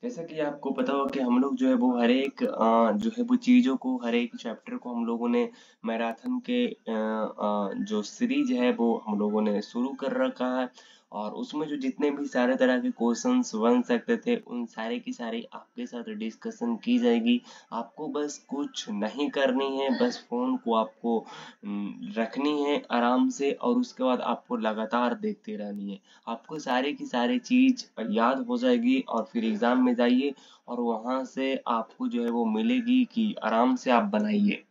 जैसा कि आपको पता हो कि हम लोग जो है वो हर एक जो है वो चीज़ों को हर एक चैप्टर को हम लोगों ने मैराथन के जो सीरीज है वो हम लोगों ने शुरू कर रखा है। और उसमें जो जितने भी सारे तरह के क्वेश्चंस बन सकते थे उन सारे की सारी आपके साथ डिस्कशन की जाएगी। आपको बस कुछ नहीं करनी है, बस फोन को आपको रखनी है आराम से और उसके बाद आपको लगातार देखते रहनी है। आपको सारी की सारी चीज याद हो जाएगी और फिर एग्जाम में जाइए और वहां से आपको जो है वो मिलेगी कि आराम से आप बनाइए।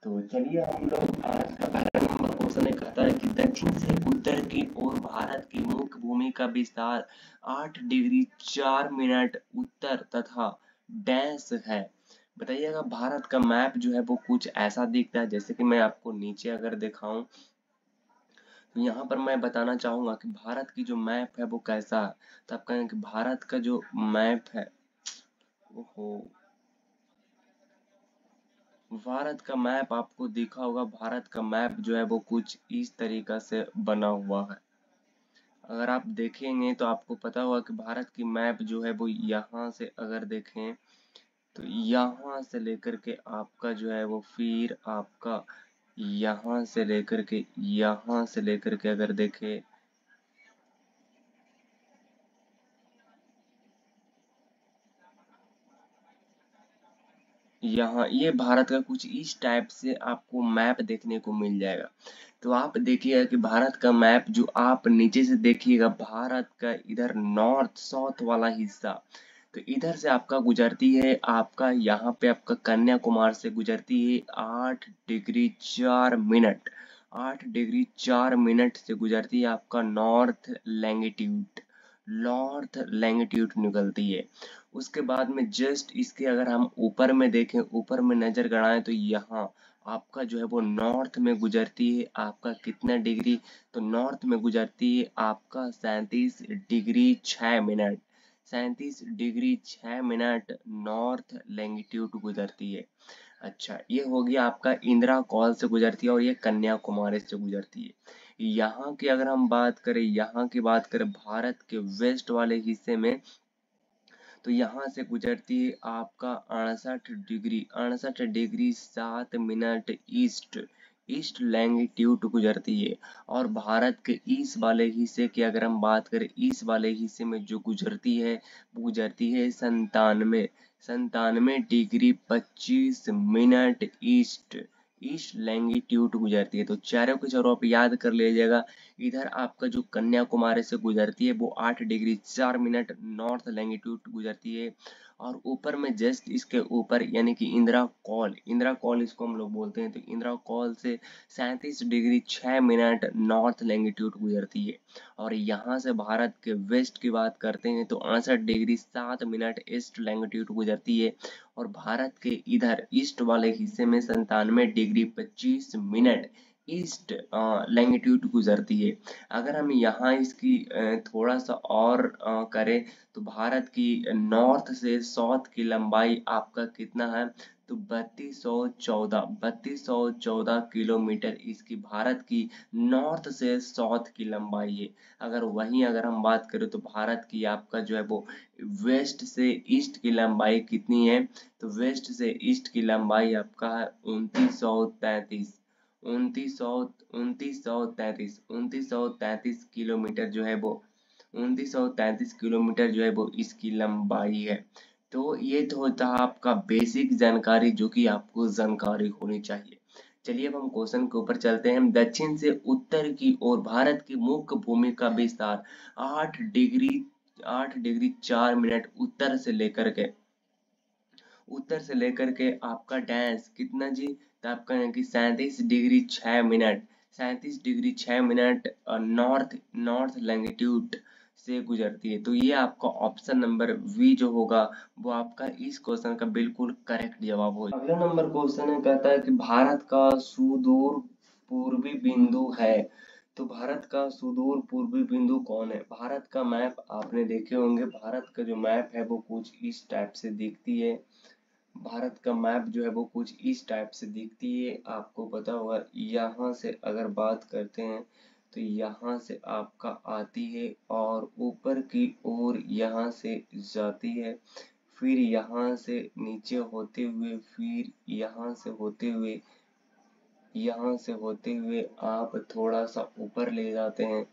तो चलिए हम लोग आज का पहला नंबर क्वेश्चन है, कहता है कि दक्षिण से उत्तर की ओर भारत की मुख्य भूमि का विस्तार 8 डिग्री 4 मिनट उत्तर तथा डैश है। बताइएगा भारत का मैप जो है वो कुछ ऐसा दिखता है, जैसे कि मैं आपको नीचे अगर दिखाऊं तो यहाँ पर मैं बताना चाहूंगा कि भारत की जो मैप है वो कैसा है। तो आप कहेंगे कि भारत का जो मैप है, ओहो, भारत का मैप आपको दिखा होगा। भारत का मैप जो है वो कुछ इस तरीका से बना हुआ है। अगर आप देखेंगे तो आपको पता होगा कि भारत की मैप जो है वो यहाँ से अगर देखें तो यहाँ से लेकर के आपका जो है वो फिर आपका यहाँ से लेकर के यहाँ से लेकर के अगर देखें, यहाँ ये भारत का कुछ इस टाइप से आपको मैप देखने को मिल जाएगा। तो आप देखिएगा कि भारत का मैप जो आप नीचे से देखिएगा, भारत का इधर नॉर्थ साउथ वाला हिस्सा, तो इधर से आपका गुजरती है, आपका यहाँ पे आपका कन्याकुमारी से गुजरती है 8 डिग्री 4 मिनट, 8 डिग्री 4 मिनट से गुजरती है आपका नॉर्थ लैंगिट्यूड निकलती है। उसके बाद में जस्ट इसके अगर हम ऊपर में देखें, ऊपर में नजर गड़ाएं तो यहाँ आपका जो है वो नॉर्थ में गुजरती है आपका कितना डिग्री, तो नॉर्थ में गुजरती है आपका 37 degree 6 minute, 37 degree 6 minute north longitude गुजरती है। अच्छा, ये हो गया आपका इंदिरा कॉल से गुजरती है और ये कन्याकुमारी से गुजरती है। यहाँ की अगर हम बात करें, यहाँ की बात करें भारत के वेस्ट वाले हिस्से में, तो यहाँ से गुजरती है आपका 68 डिग्री ईस्ट, ईस्ट लैंगिट्यूड गुजरती है। और भारत के ईस्ट वाले हिस्से की अगर हम बात करें, ईस्ट वाले हिस्से में जो गुजरती है वो गुजरती है 97 degree 25 minute east, east longitude गुजरती है। तो चारों के चारों आप याद कर लीजिएगा। इधर आपका जो कन्याकुमारी से गुजरती है वो 8 डिग्री 4 मिनट नॉर्थ लैंगिट्यूड गुजरती है। और ऊपर में जस्ट इसके ऊपर यानी कि इंदिरा कॉल इसको हम लोग बोलते हैं, तो इंदिरा कॉल से 37 डिग्री 6 मिनट नॉर्थ लैंगिट्यूड गुजरती है। और यहाँ से भारत के वेस्ट की बात करते हैं तो 68 डिग्री 7 मिनट ईस्ट लैंगिट्यूड गुजरती है। और भारत के इधर ईस्ट वाले हिस्से में 97 डिग्री 25 मिनट ईस्ट लैंगिट्यूड गुजरती है। अगर हम यहाँ इसकी थोड़ा सा और करें तो भारत की नॉर्थ से साउथ की लंबाई आपका कितना है, तो 3214 किलोमीटर इसकी भारत की नॉर्थ से साउथ की लंबाई है। अगर वहीं अगर हम बात करें तो भारत की आपका जो है वो वेस्ट से ईस्ट की लंबाई कितनी है, तो वेस्ट से ईस्ट की लंबाई आपका है 2933, 2933 किलोमीटर जो है वो 2933 किलोमीटर जो है वो इसकी लंबाई है। तो ये तो होता है आपका बेसिक जानकारी जो कि आपको जानकारी होनी चाहिए। चलिए अब हम क्वेश्चन के ऊपर चलते हैं। दक्षिण से उत्तर की ओर भारत की मुख्य भूमि का विस्तार 8 डिग्री 4 मिनट उत्तर से लेकर के आपका डैश कितना जी, तो आपका है कि 37 degree 6 minute, 37 degree 6 minute north north longitude से गुजरती है। तो ये आपका ऑप्शन नंबर बी जो होगा वो आपका इस क्वेश्चन का बिल्कुल करेक्ट जवाब होगा। अगला नंबर क्वेश्चन है, कहता है कि भारत का सुदूर पूर्वी बिंदु है। तो भारत का सुदूर पूर्वी बिंदु कौन है? भारत का मैप आपने देखे होंगे, भारत का जो मैप है वो कुछ इस टाइप से दिखती है। भारत का मैप जो है वो कुछ इस टाइप से दिखती है, आपको पता होगा। यहाँ से अगर बात करते हैं तो यहाँ से आपका आती है और ऊपर की ओर यहाँ से जाती है, फिर यहाँ से नीचे होते हुए, फिर यहाँ से होते हुए आप थोड़ा सा ऊपर ले जाते हैं,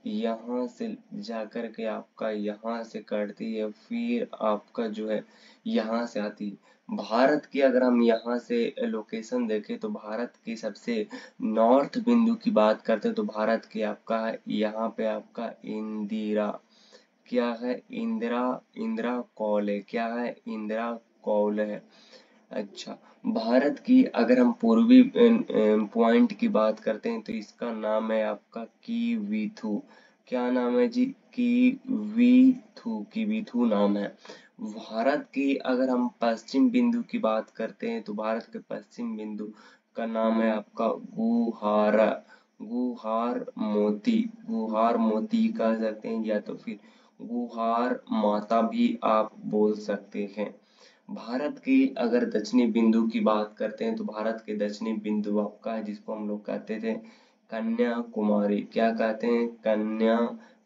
यहाँ से जाकर के आपका यहाँ से कटती है, फिर आपका जो है यहाँ से आती है। भारत की अगर हम यहाँ से लोकेशन देखें तो भारत की सबसे नॉर्थ बिंदु की बात करते हैं तो भारत की आपका है यहाँ पे आपका इंदिरा, क्या है इंदिरा, इंदिरा कौल है, क्या है इंदिरा कौल है। अच्छा, भारत की अगर हम पूर्वी पॉइंट की बात करते हैं तो इसका नाम है आपका कीवीथु, क्या नाम है जी, कीवीथु, कीवीथु नाम है। भारत की अगर हम पश्चिम बिंदु की बात करते हैं तो भारत के पश्चिम बिंदु का नाम है आपका गुहारा, गुहार मोती, गुहार मोती कह सकते हैं या तो फिर गुहार माता भी आप बोल सकते हैं। भारत की अगर दक्षिणी बिंदु की बात करते हैं तो भारत के दक्षिणी बिंदु आपका है जिसको हम लोग कहते थे कन्याकुमारी, क्या कहते हैं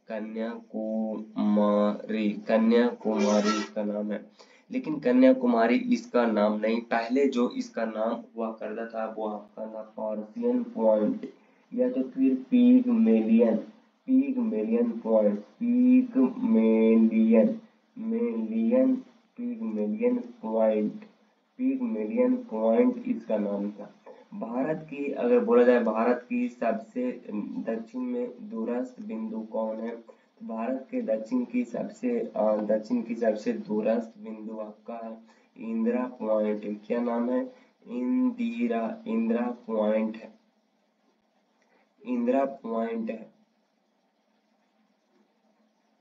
कन्याकुमारी, कन्याकुमारी इसका नाम है। लेकिन कन्याकुमारी इसका नाम नहीं, पहले जो इसका नाम हुआ करता था वो आपका था पार्सियन पॉइंट या तो फिर पिगमेलियन, पिगमेलियन पॉइंट, पिगमेलियन, मेलियन, पिगमेलियन पॉइंट, पिगमेलियन पॉइंट इसका नाम था। भारत की अगर बोला जाए भारत की सबसे दक्षिण में दूरस्थ बिंदु कौन है, भारत के दक्षिण की सबसे दूरस्थ बिंदु आपका है इंदिरा पॉइंट, क्या नाम है इंदिरा, इंदिरा पॉइंट है, इंदिरा पॉइंट है।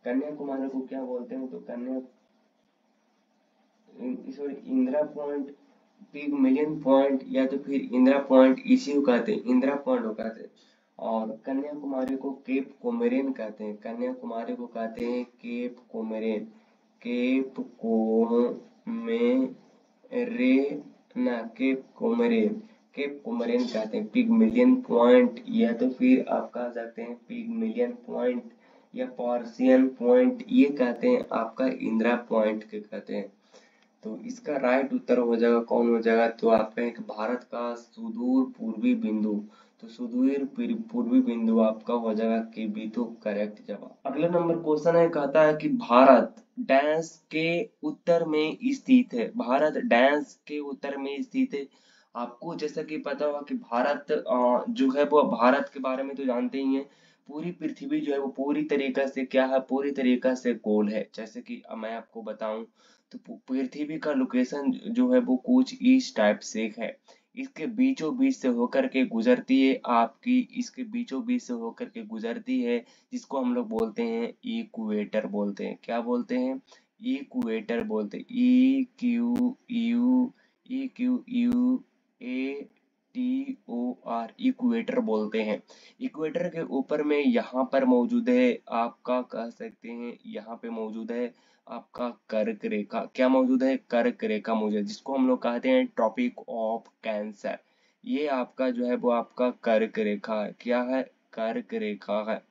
कन्याकुमारी को क्या बोलते हैं तो sorry Indira point, Pygmalion point या तो फिर इंदिरा पॉइंट इसी को कहते हैं, इंदिरा पॉइंट को कहते हैं। और कन्याकुमारी को केप कोमोरिन कहते हैं, कन्याकुमारी को कहते हैं Cape Comorin, Cape Cape Comorin, Cape Comorin कहते हैं। पिगमेलियन पॉइंट या तो फिर आप कह सकते हैं पिगमेलियन पॉइंट या पार्सियन पॉइंट, ये कहते हैं आपका इंदिरा पॉइंट के कहते हैं। तो इसका राइट उत्तर हो जाएगा कौन हो जाएगा, तो आप कहें भारत का सुदूर पूर्वी बिंदु, तो सुदूर पूर्वी बिंदु आपका हो जाएगा के बी, तो करेक्ट जवाब। अगला नंबर क्वेश्चन है, कहता है कि भारत डैश के उत्तर में स्थित है, भारत डैश के उत्तर में स्थित है। आपको जैसा कि पता होगा कि भारत जो है वो, भारत के बारे में तो जानते ही हैं, पूरी पृथ्वी जो है वो पूरी तरीका से क्या है, पूरी तरीका से गोल है। जैसे कि मैं आपको बताऊं तो पृथ्वी का लोकेशन जो है वो कुछ इस टाइप से है, इसके बीचों बीच से होकर के गुजरती है आपकी, इसके बीचों बीच से होकर के गुजरती है, जिसको हम लोग बोलते हैं इक्वेटर बोलते हैं, क्या बोलते हैं इक्वेटर बोलते हैं, EQUATOR, इक्वेटर बोलते हैं। इक्वेटर के ऊपर में यहाँ पर मौजूद है आपका, कह सकते हैं यहाँ पे मौजूद है आपका कर्क रेखा, क्या मौजूद है कर्क रेखा मौजूद है, जिसको हम लोग कहते हैं ट्रॉपिक ऑफ कैंसर। ये आपका जो है वो आपका कर्क रेखा है, क्या है कर्क रेखा है।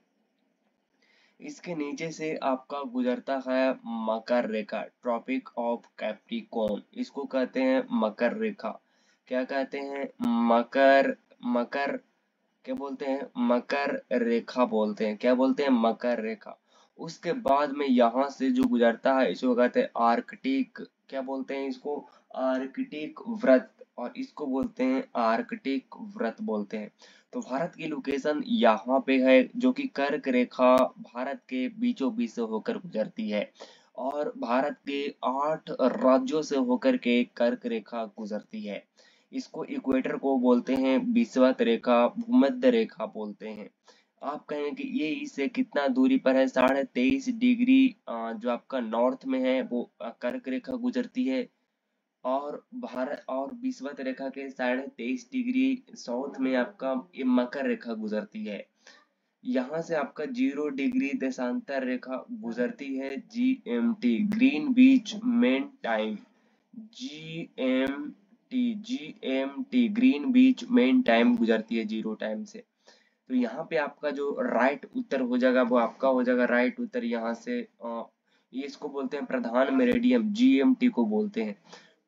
इसके नीचे से आपका गुजरता है मकर रेखा, ट्रॉपिक ऑफ कैप्रिकॉर्न, इसको कहते हैं मकर रेखा, क्या कहते हैं मकर, मकर क्या बोलते हैं मकर रेखा बोलते हैं, क्या बोलते हैं मकर रेखा। उसके बाद में यहाँ से जो गुजरता है इसको कहते हैं आर्कटिक, क्या बोलते हैं इसको आर्कटिक व्रत, और इसको बोलते हैं आर्कटिक व्रत बोलते हैं। तो भारत की लोकेशन यहाँ पे है, जो कि कर्क रेखा भारत के बीचों बीच से होकर गुजरती है, और भारत के 8 राज्यों से होकर के कर्क रेखा गुजरती है। इसको इक्वेटर को बोलते हैं विषुवत रेखा, भूमध्य रेखा बोलते हैं। आप कहेंगे कि ये इससे कितना दूरी पर है, 23.5 डिग्री जो आपका नॉर्थ में है वो कर्क रेखा गुजरती है, और भारत और विषुवत रेखा के 23.5 डिग्री साउथ में आपका ये मकर रेखा गुजरती है। यहाँ से आपका 0 डिग्री देशांतर रेखा गुजरती है GMT, ग्रीन बीच मेन टाइम, GMT, ग्रीन बीच मेन टाइम गुजरती है 0 टाइम से। तो यहाँ पे आपका जो राइट उत्तर हो जाएगा वो आपका हो जाएगा राइट उत्तर यहाँ से ये इसको बोलते हैं प्रधान मेरिडियम, जीएमटी को बोलते हैं।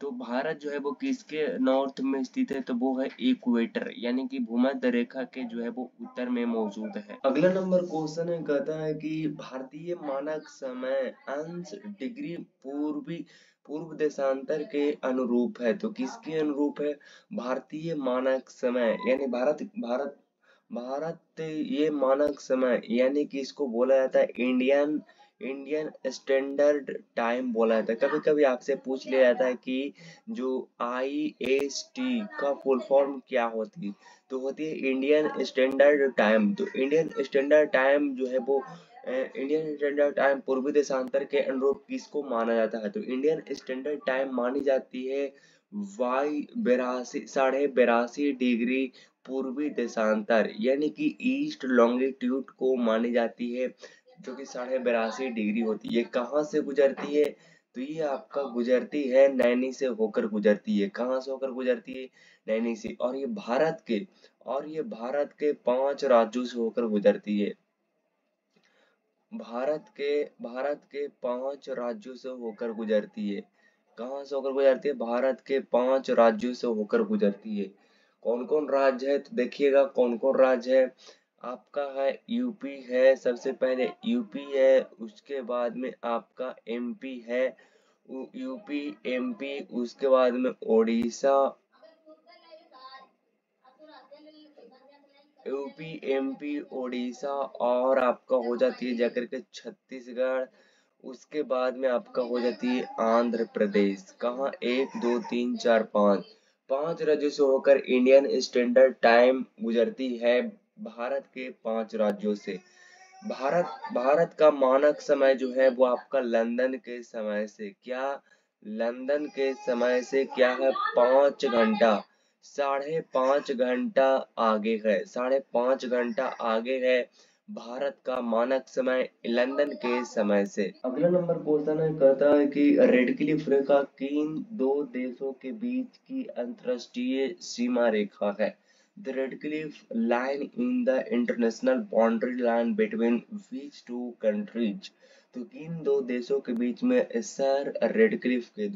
तो भारत जो है वो किसके नॉर्थ में स्थित है, तो वो है इक्वेटर, यानी कि भूमध्य रेखा के जो है वो उत्तर में मौजूद है। अगला नंबर क्वेश्चन है, कहता है कि भारतीय मानक समय अंश डिग्री पूर्व देशांतर के अनुरूप है, तो किसके अनुरूप है? भारतीय मानक समय यानी भारत भारत भारत ये मानक समय यानी कि इसको बोला जाता है इंडियन इंडियन स्टैंडर्ड टाइम बोला जाता है। कभी कभी आपसे पूछ लिया जाता है कि जो IST का फुल फॉर्म क्या होती है, तो होती है इंडियन स्टैंडर्ड टाइम। तो इंडियन स्टैंडर्ड टाइम जो है वो इंडियन स्टैंडर्ड टाइम पूर्वी देशांतर के अनुरूप किसको माना जाता है, तो इंडियन स्टैंडर्ड टाइम मानी जाती है वाई 82.82 डिग्री पूर्वी देशांतर यानी कि ईस्ट लॉन्गिट्यूड को मानी जाती है, जो कि 82.82 डिग्री होती है। ये कहाँ से गुजरती है, तो ये आपका गुजरती है नैनी से होकर गुजरती है। कहाँ से होकर गुजरती है? नैनी से। और ये भारत के 5 राज्यों से होकर गुजरती है। भारत के 5 राज्यों से होकर गुजरती है। कहाँ से होकर गुजरती है? भारत के 5 राज्यों से होकर गुजरती है। कौन कौन राज्य है, तो देखिएगा कौन कौन राज्य है। आपका है यूपी है, सबसे पहले यूपी है, उसके बाद में आपका एमपी है, यूपी एमपी, उसके बाद में उड़ीसा, यूपी एमपी उड़ीसा, और आपका हो जाती है जाकर के छत्तीसगढ़। उसके बाद में आपका हो जाती है आंध्र प्रदेश। कहाँ? 1 2 3 4 5 5 राज्यों से होकर इंडियन स्टैंडर्ड टाइम गुजरती है, भारत के 5 राज्यों से। भारत का मानक समय जो है वो आपका लंदन के समय से लंदन के समय से क्या है? 5 घंटा, 5.5 घंटा आगे है, 5.5 घंटा आगे है भारत का मानक समय लंदन के समय से। अगला नंबर क्वेश्चन है, कहता है कि रेड क्लिफ रेखा किन 2 देशों के बीच की अंतरराष्ट्रीय सीमा रेखा है? The Redcliffe line in the international boundary line between which two countries? तो किन 2 देशों के बीच में सर रेडक्लिफ के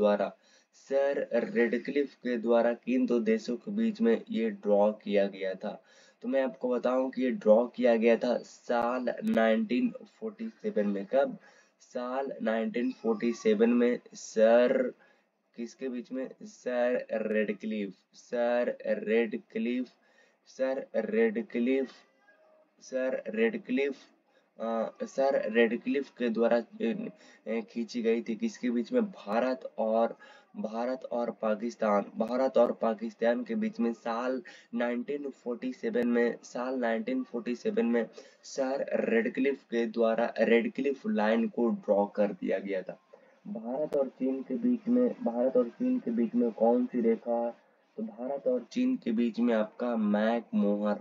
द्वारा किन 2 देशों के बीच में ये ड्रॉ किया गया था? तो मैं आपको बताऊं कि ये ड्रॉ किया गया था साल 1947 में। कब? साल 1947 में। किसके बीच में? सर रेडक्लिफ सर रेडक्लिफ के द्वारा खींची गई थी। किसके बीच में? भारत और पाकिस्तान के बीच में साल 1947 में सर रेडक्लिफ के द्वारा रेडक्लिफ लाइन को ड्रॉ कर दिया गया था। भारत और चीन के बीच में कौन सी रेखा है? तो भारत और चीन के बीच में आपका मैक मोहन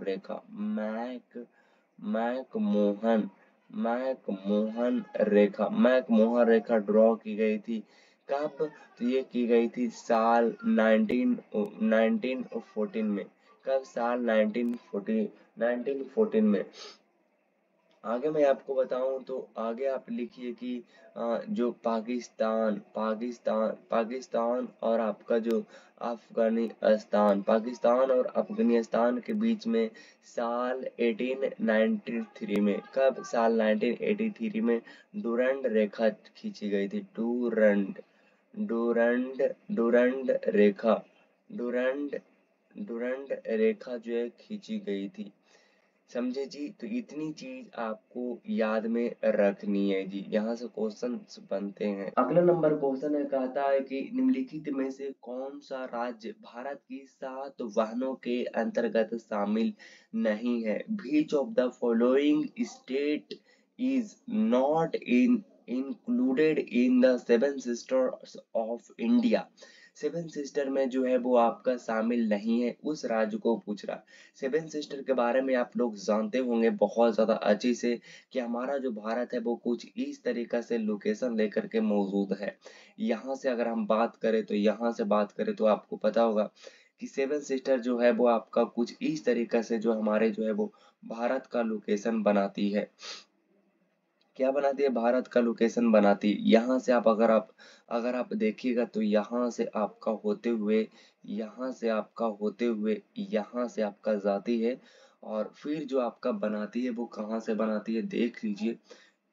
रेखा ड्रॉ की गई थी। कब? तो ये की गई थी साल 1914 में। कब? साल 1914 में। आगे मैं आपको बताऊं तो आगे आप लिखिए कि जो पाकिस्तान और आपका जो पाकिस्तान और अफगानिस्तान के बीच में साल 1893 में। कब? साल 1983 में डूरंड रेखा खींची गई थी। डूरंड डूरंड रेखा डूरंड डूरंड रेखा जो है खींची गई थी। समझे जी? तो इतनी चीज आपको याद में रखनी है जी, यहाँ से क्वेश्चन बनते हैं। अगला नंबर क्वेश्चन है, कहता है कि निम्नलिखित में से कौन सा राज्य भारत की 7 वाहनों के अंतर्गत शामिल नहीं है? Which of the following state is not included in the Seven Sisters of India? 7 sister में जो है वो आपका शामिल नहीं है, उस राज्य को पूछ रहा है। 7 सिस्टर के बारे में आप लोग जानते होंगे बहुत ज्यादा अच्छे से कि हमारा जो भारत है वो कुछ इस तरीका से लोकेशन लेकर के मौजूद है। यहाँ से अगर हम बात करें तो आपको पता होगा कि सेवन सिस्टर जो है वो आपका कुछ इस तरीके से जो हमारे जो है वो भारत का लोकेशन बनाती है। क्या बनाती है? भारत का लोकेशन बनाती है। यहाँ से आप अगर आप देखिएगा तो यहाँ से आपका होते हुए, यहाँ से आपका होते हुए, यहाँ से आपका जाती है और फिर जो आपका बनाती है वो कहाँ से बनाती है देख लीजिए।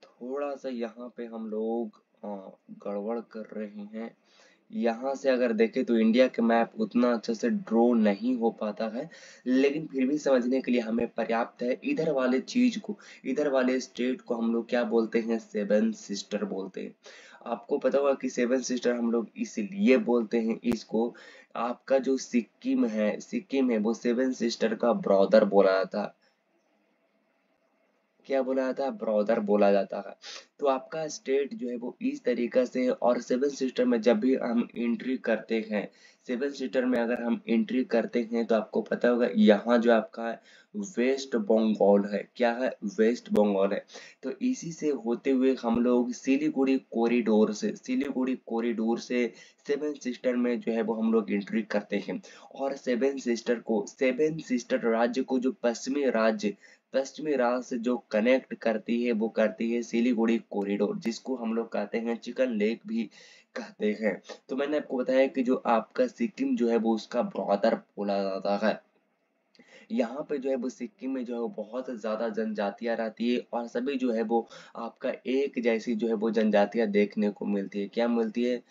थोड़ा सा यहाँ पे हम लोग गड़बड़ कर रहे हैं। यहाँ से अगर देखें तो इंडिया का मैप उतना अच्छे से ड्रॉ नहीं हो पाता है, लेकिन फिर भी समझने के लिए हमें पर्याप्त है। इधर वाले चीज को, इधर वाले स्टेट को हम लोग क्या बोलते हैं? सेवन सिस्टर बोलते हैं। आपको पता होगा कि सेवन सिस्टर हम लोग इसलिए बोलते हैं इसको, आपका जो सिक्किम है वो सेवन सिस्टर का ब्रदर बोला जाता है। क्या बोला जाता है? ब्रदर बोला जाता है। तो आपका स्टेट जो है वो इस तरीका से है। और सेवन सिस्टर में जब भी हम एंट्री करते हैं, सेवन सिस्टर में अगर हम एंट्री करते हैं तो आपको पता होगा यहाँ जो आपका वेस्ट बंगाल है। क्या है? वेस्ट बंगाल है। तो इसी से होते हुए हम लोग सिलीगुड़ी कॉरिडोर से सेवन सिस्टर में जो है वो हम लोग एंट्री करते हैं। और सेवन सिस्टर राज्य को जो पश्चिमी राह से जो कनेक्ट करती है वो करती है सिलीगुड़ी कॉरिडोर, जिसको हम लोग कहते हैं चिकन लेक भी कहते हैं। तो मैंने आपको बताया कि जो आपका सिक्किम जो है वो उसका ब्रदर बोला जाता है। यहाँ पे जो है वो सिक्किम में जो है वो बहुत ज्यादा जनजातियां रहती है और सभी जो है वो आपका एक जैसी जो है वो जनजातियां देखने को मिलती है। क्या मिलती है?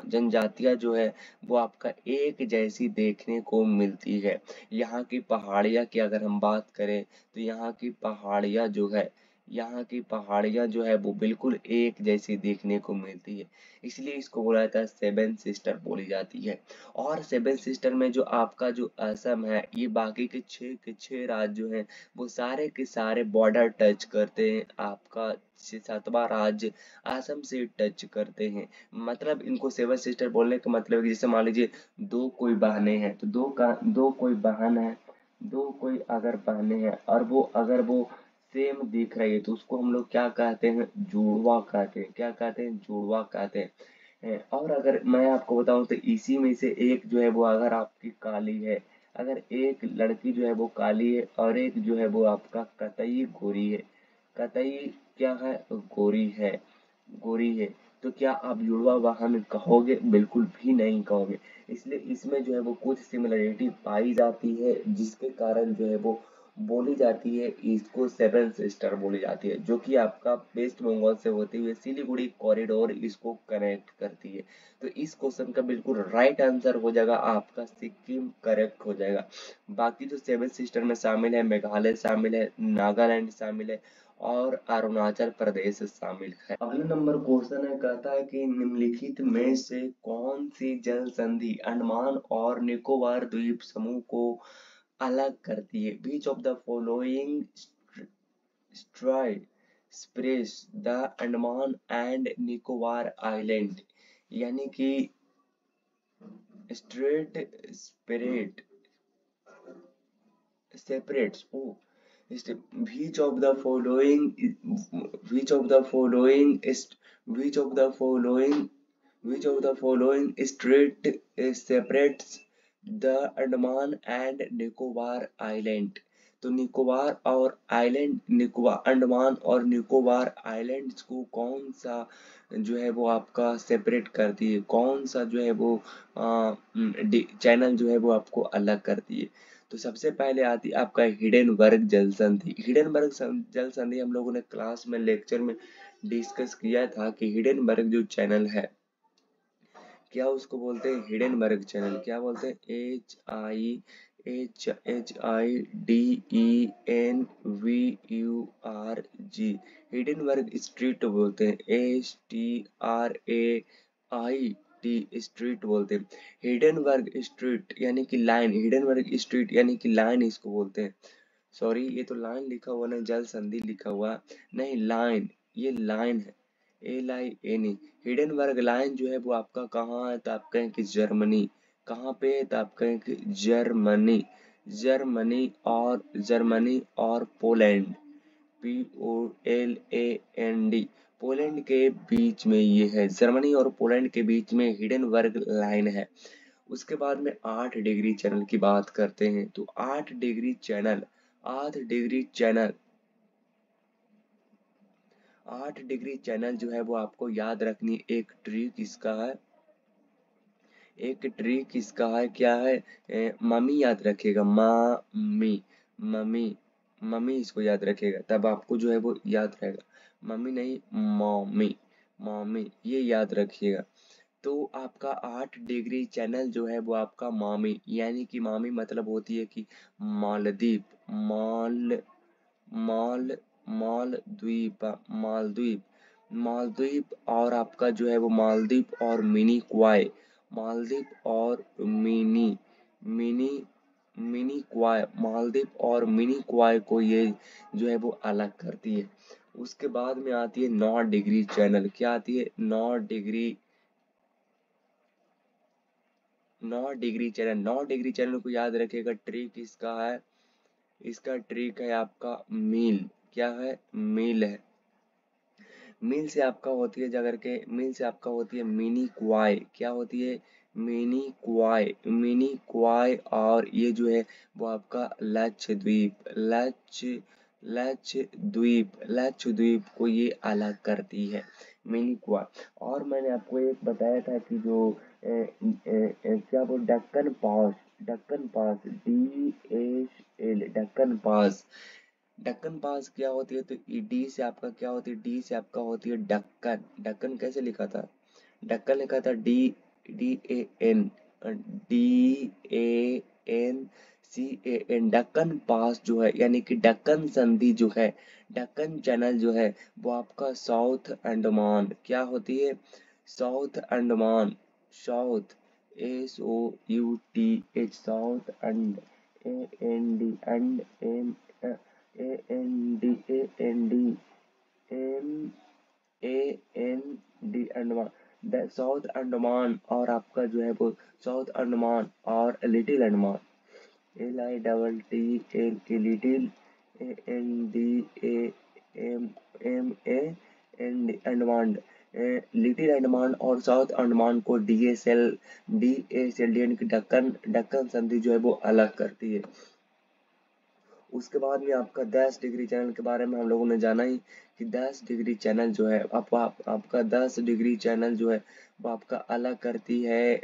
जनजातियां जो है वो आपका एक जैसी देखने को मिलती है। यहाँ की पहाड़ियाँ की अगर हम बात करें तो यहाँ की पहाड़ियाँ जो है वो बिल्कुल एक जैसी देखने को मिलती है। इसलिए इसको बोला जाता है सेवन सिस्टर बोली जाती है। और सेवन सिस्टर में जो आपका जो असम है, ये बाकी के छह राज्य जो हैं वो सारे के सारे बॉर्डर टच करते हैं। आपका सातवां राज्य असम से टच करते हैं। मतलब इनको सेवन सिस्टर बोलने का मतलब है कि जैसे मान लीजिए दो कोई बहन है, दो कोई अगर बहनें हैं और वो अगर वो सेम दिख रही है तो उसको हम लोग क्या कहते हैं? जुड़वा कहते हैं। क्या कहते हैं? जुड़वा कहते हैं। और अगर मैं आपको बताऊं तो इसी में से एक जो है वो अगर आपकी काली है, अगर एक लड़की जो है वो काली है और एक जो है वो आपका कतई गोरी है, कतई क्या है? गोरी है, तो क्या आप जुड़वा वाहन कहोगे? बिल्कुल भी नहीं कहोगे। इसलिए इसमें जो है वो कुछ सिमिलरिटी पाई जाती है, जिसके कारण जो है वो बोली जाती है, इसको सेवन सिस्टर बोली जाती है, जो कि आपका वेस्ट बंगाल से होते हुए सिलीगुड़ी कॉरिडोर इसको कनेक्ट करती है। तो इस क्वेश्चन का बिल्कुल राइट आंसर हो जाएगा आपका सिक्किम, करेक्ट हो जाएगा। बाकी जो सेवन सिस्टर में शामिल है, मेघालय शामिल है, नागालैंड शामिल है और अरुणाचल प्रदेश शामिल है। अगला नंबर क्वेश्चन है, कहता है कि निम्नलिखित में से कौन सी जल संधि अंडमान और निकोबार द्वीप समूह को अलग करती है? विच of the following STRIDE स्प्रेस the Andaman and Nicobar island? यानी कि straight spread separates which of the following which of the following is which of the following which of the following strait separates the Andaman and Nicobar Island? तो निकोबार अंडमान और Nicobar islands को कौन सा जो है वो आपका सेपरेट करती है? कौन सा जो है वो चैनल जो है वो आपको अलग करती है? तो सबसे पहले आती है आपका हिडेनबर्ग जल संधि। जल संधि हम लोगों ने क्लास में लेक्चर में डिस्कस किया था कि हिडेनबर्ग जो चैनल है, क्या उसको बोलते हैं? Hindenburg channel. क्या बोलते हैं? HIDENVURG, हिडेनबर्ग स्ट्रीट बोलते हैं। STRAIT स्ट्रीट बोलते हैं। हिडेनबर्ग स्ट्रीट यानी कि लाइन इसको बोलते हैं। सॉरी, ये तो लाइन लिखा हुआ नहीं, जल संधि लिखा हुआ नहीं, लाइन, ये लाइन है, LIN। हिडेनबर्ग लाइन जो है वो आपका कहाँ है? तो आप कहें कि जर्मनी। कहाँ पे है? तो आप कहें कि जर्मनी। जर्मनी और पोलैंड, POLAND, पोलैंड के बीच में ये है। जर्मनी और पोलैंड के बीच में हिडेनबर्ग लाइन है। उसके बाद में 8 डिग्री चैनल की बात करते हैं। तो 8 डिग्री चैनल 8 डिग्री चैनल जो है वो आपको याद रखनी। एक ट्रिक इसका है, क्या है, मम्मी याद रखेगा, मम्मी, मम्मी, मम्मी इसको याद रखेगा, तब आपको जो है वो याद रहेगा। मम्मी नहीं, मम्मी, मम्मी ये याद रखिएगा। तो आपका 8 डिग्री चैनल जो है वो आपका मामी, यानी कि मामी मतलब होती है कि मालदीप, माल माल मालद्वीप, मालद्वीप, मालदीव। और आपका जो है वो मालदीव और मिनी क्वाय, मालदीव और मिनी मिनी मिनी क्वाय, मालदीव और मिनी क्वाय को ये जो है वो अलग करती है। उसके बाद में आती है 9 डिग्री चैनल। क्या आती है? 9 डिग्री चैनल। 9 डिग्री चैनल को याद रखिएगा। ट्रिक इसका है, इसका ट्रिक है आपका मील। क्या है? मील है। मील से आपका होती है जाकर के, मील से आपका होती है मिनी क्वाय। क्या होती है? Mini क्वाय, mini क्वाय। और ये जो है वो आपका लक्षद्वीप, लक्षद्वीप को ये अलग करती है, मिनी क्वाय। और मैंने आपको एक बताया था कि जो क्या वो DHL, डक्कन पास क्या होती है? तो डी से आपका क्या होती है? डी से आपका होती है डक्कन। डक्कन कैसे लिखा था? डक्कन लिखा था D, DANCAN। डक्कन पास जो है, यानी कि डक्कन संधि जो है, डक्कन चैनल जो है वो आपका साउथ अंडमान। क्या होती है? South Andaman, south, SOUTH, south and, AND, and, ANDAND Andaman, south Andaman. और आपका जो है वो साउथ अंडमान और little Andaman, LITTLE, little, ANDAMAN, Andaman. Little Andaman और साउथ अंडमान को DSL यानी कि डक्कन संधि जो है वो अलग करती है। उसके बाद में आपका 10 डिग्री चैनल के बारे में हम लोगों ने जाना ही, कि 10 डिग्री चैनल जो है आपका 10 डिग्री चैनल जो है वो आपका अलग करती है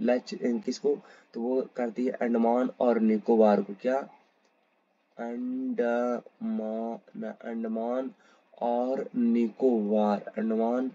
किसको? तो वो करती है अंडमान और निकोबार को। क्या? अंडमान और निकोबार, अंडमान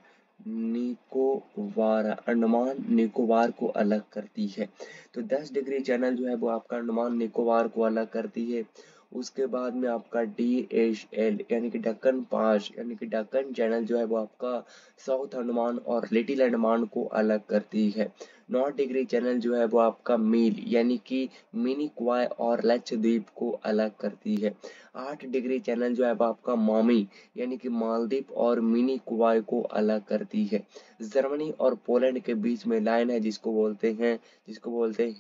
निकोबार को अलग करती है। तो 10 डिग्री चैनल जो है वो आपका अंडमान निकोबार को अलग करती है। उसके बाद में आपका DHL यानी कि डक्कन पास, यानी कि डक्कन चैनल जो है वो आपका साउथ अंडमान और लिटिल अंडमान को अलग करती है। 9 डिग्री चैनल जो है वो आपका मील यानी कि मिनी क्वाय और लक्षद्वीप को अलग करती है। 8 डिग्री चैनल जो है वो आपका मामी यानी कि मालदीव और मिनी क्वाय को अलग करती है। जर्मनी और पोलैंड के बीच में लाइन है जिसको बोलते हैं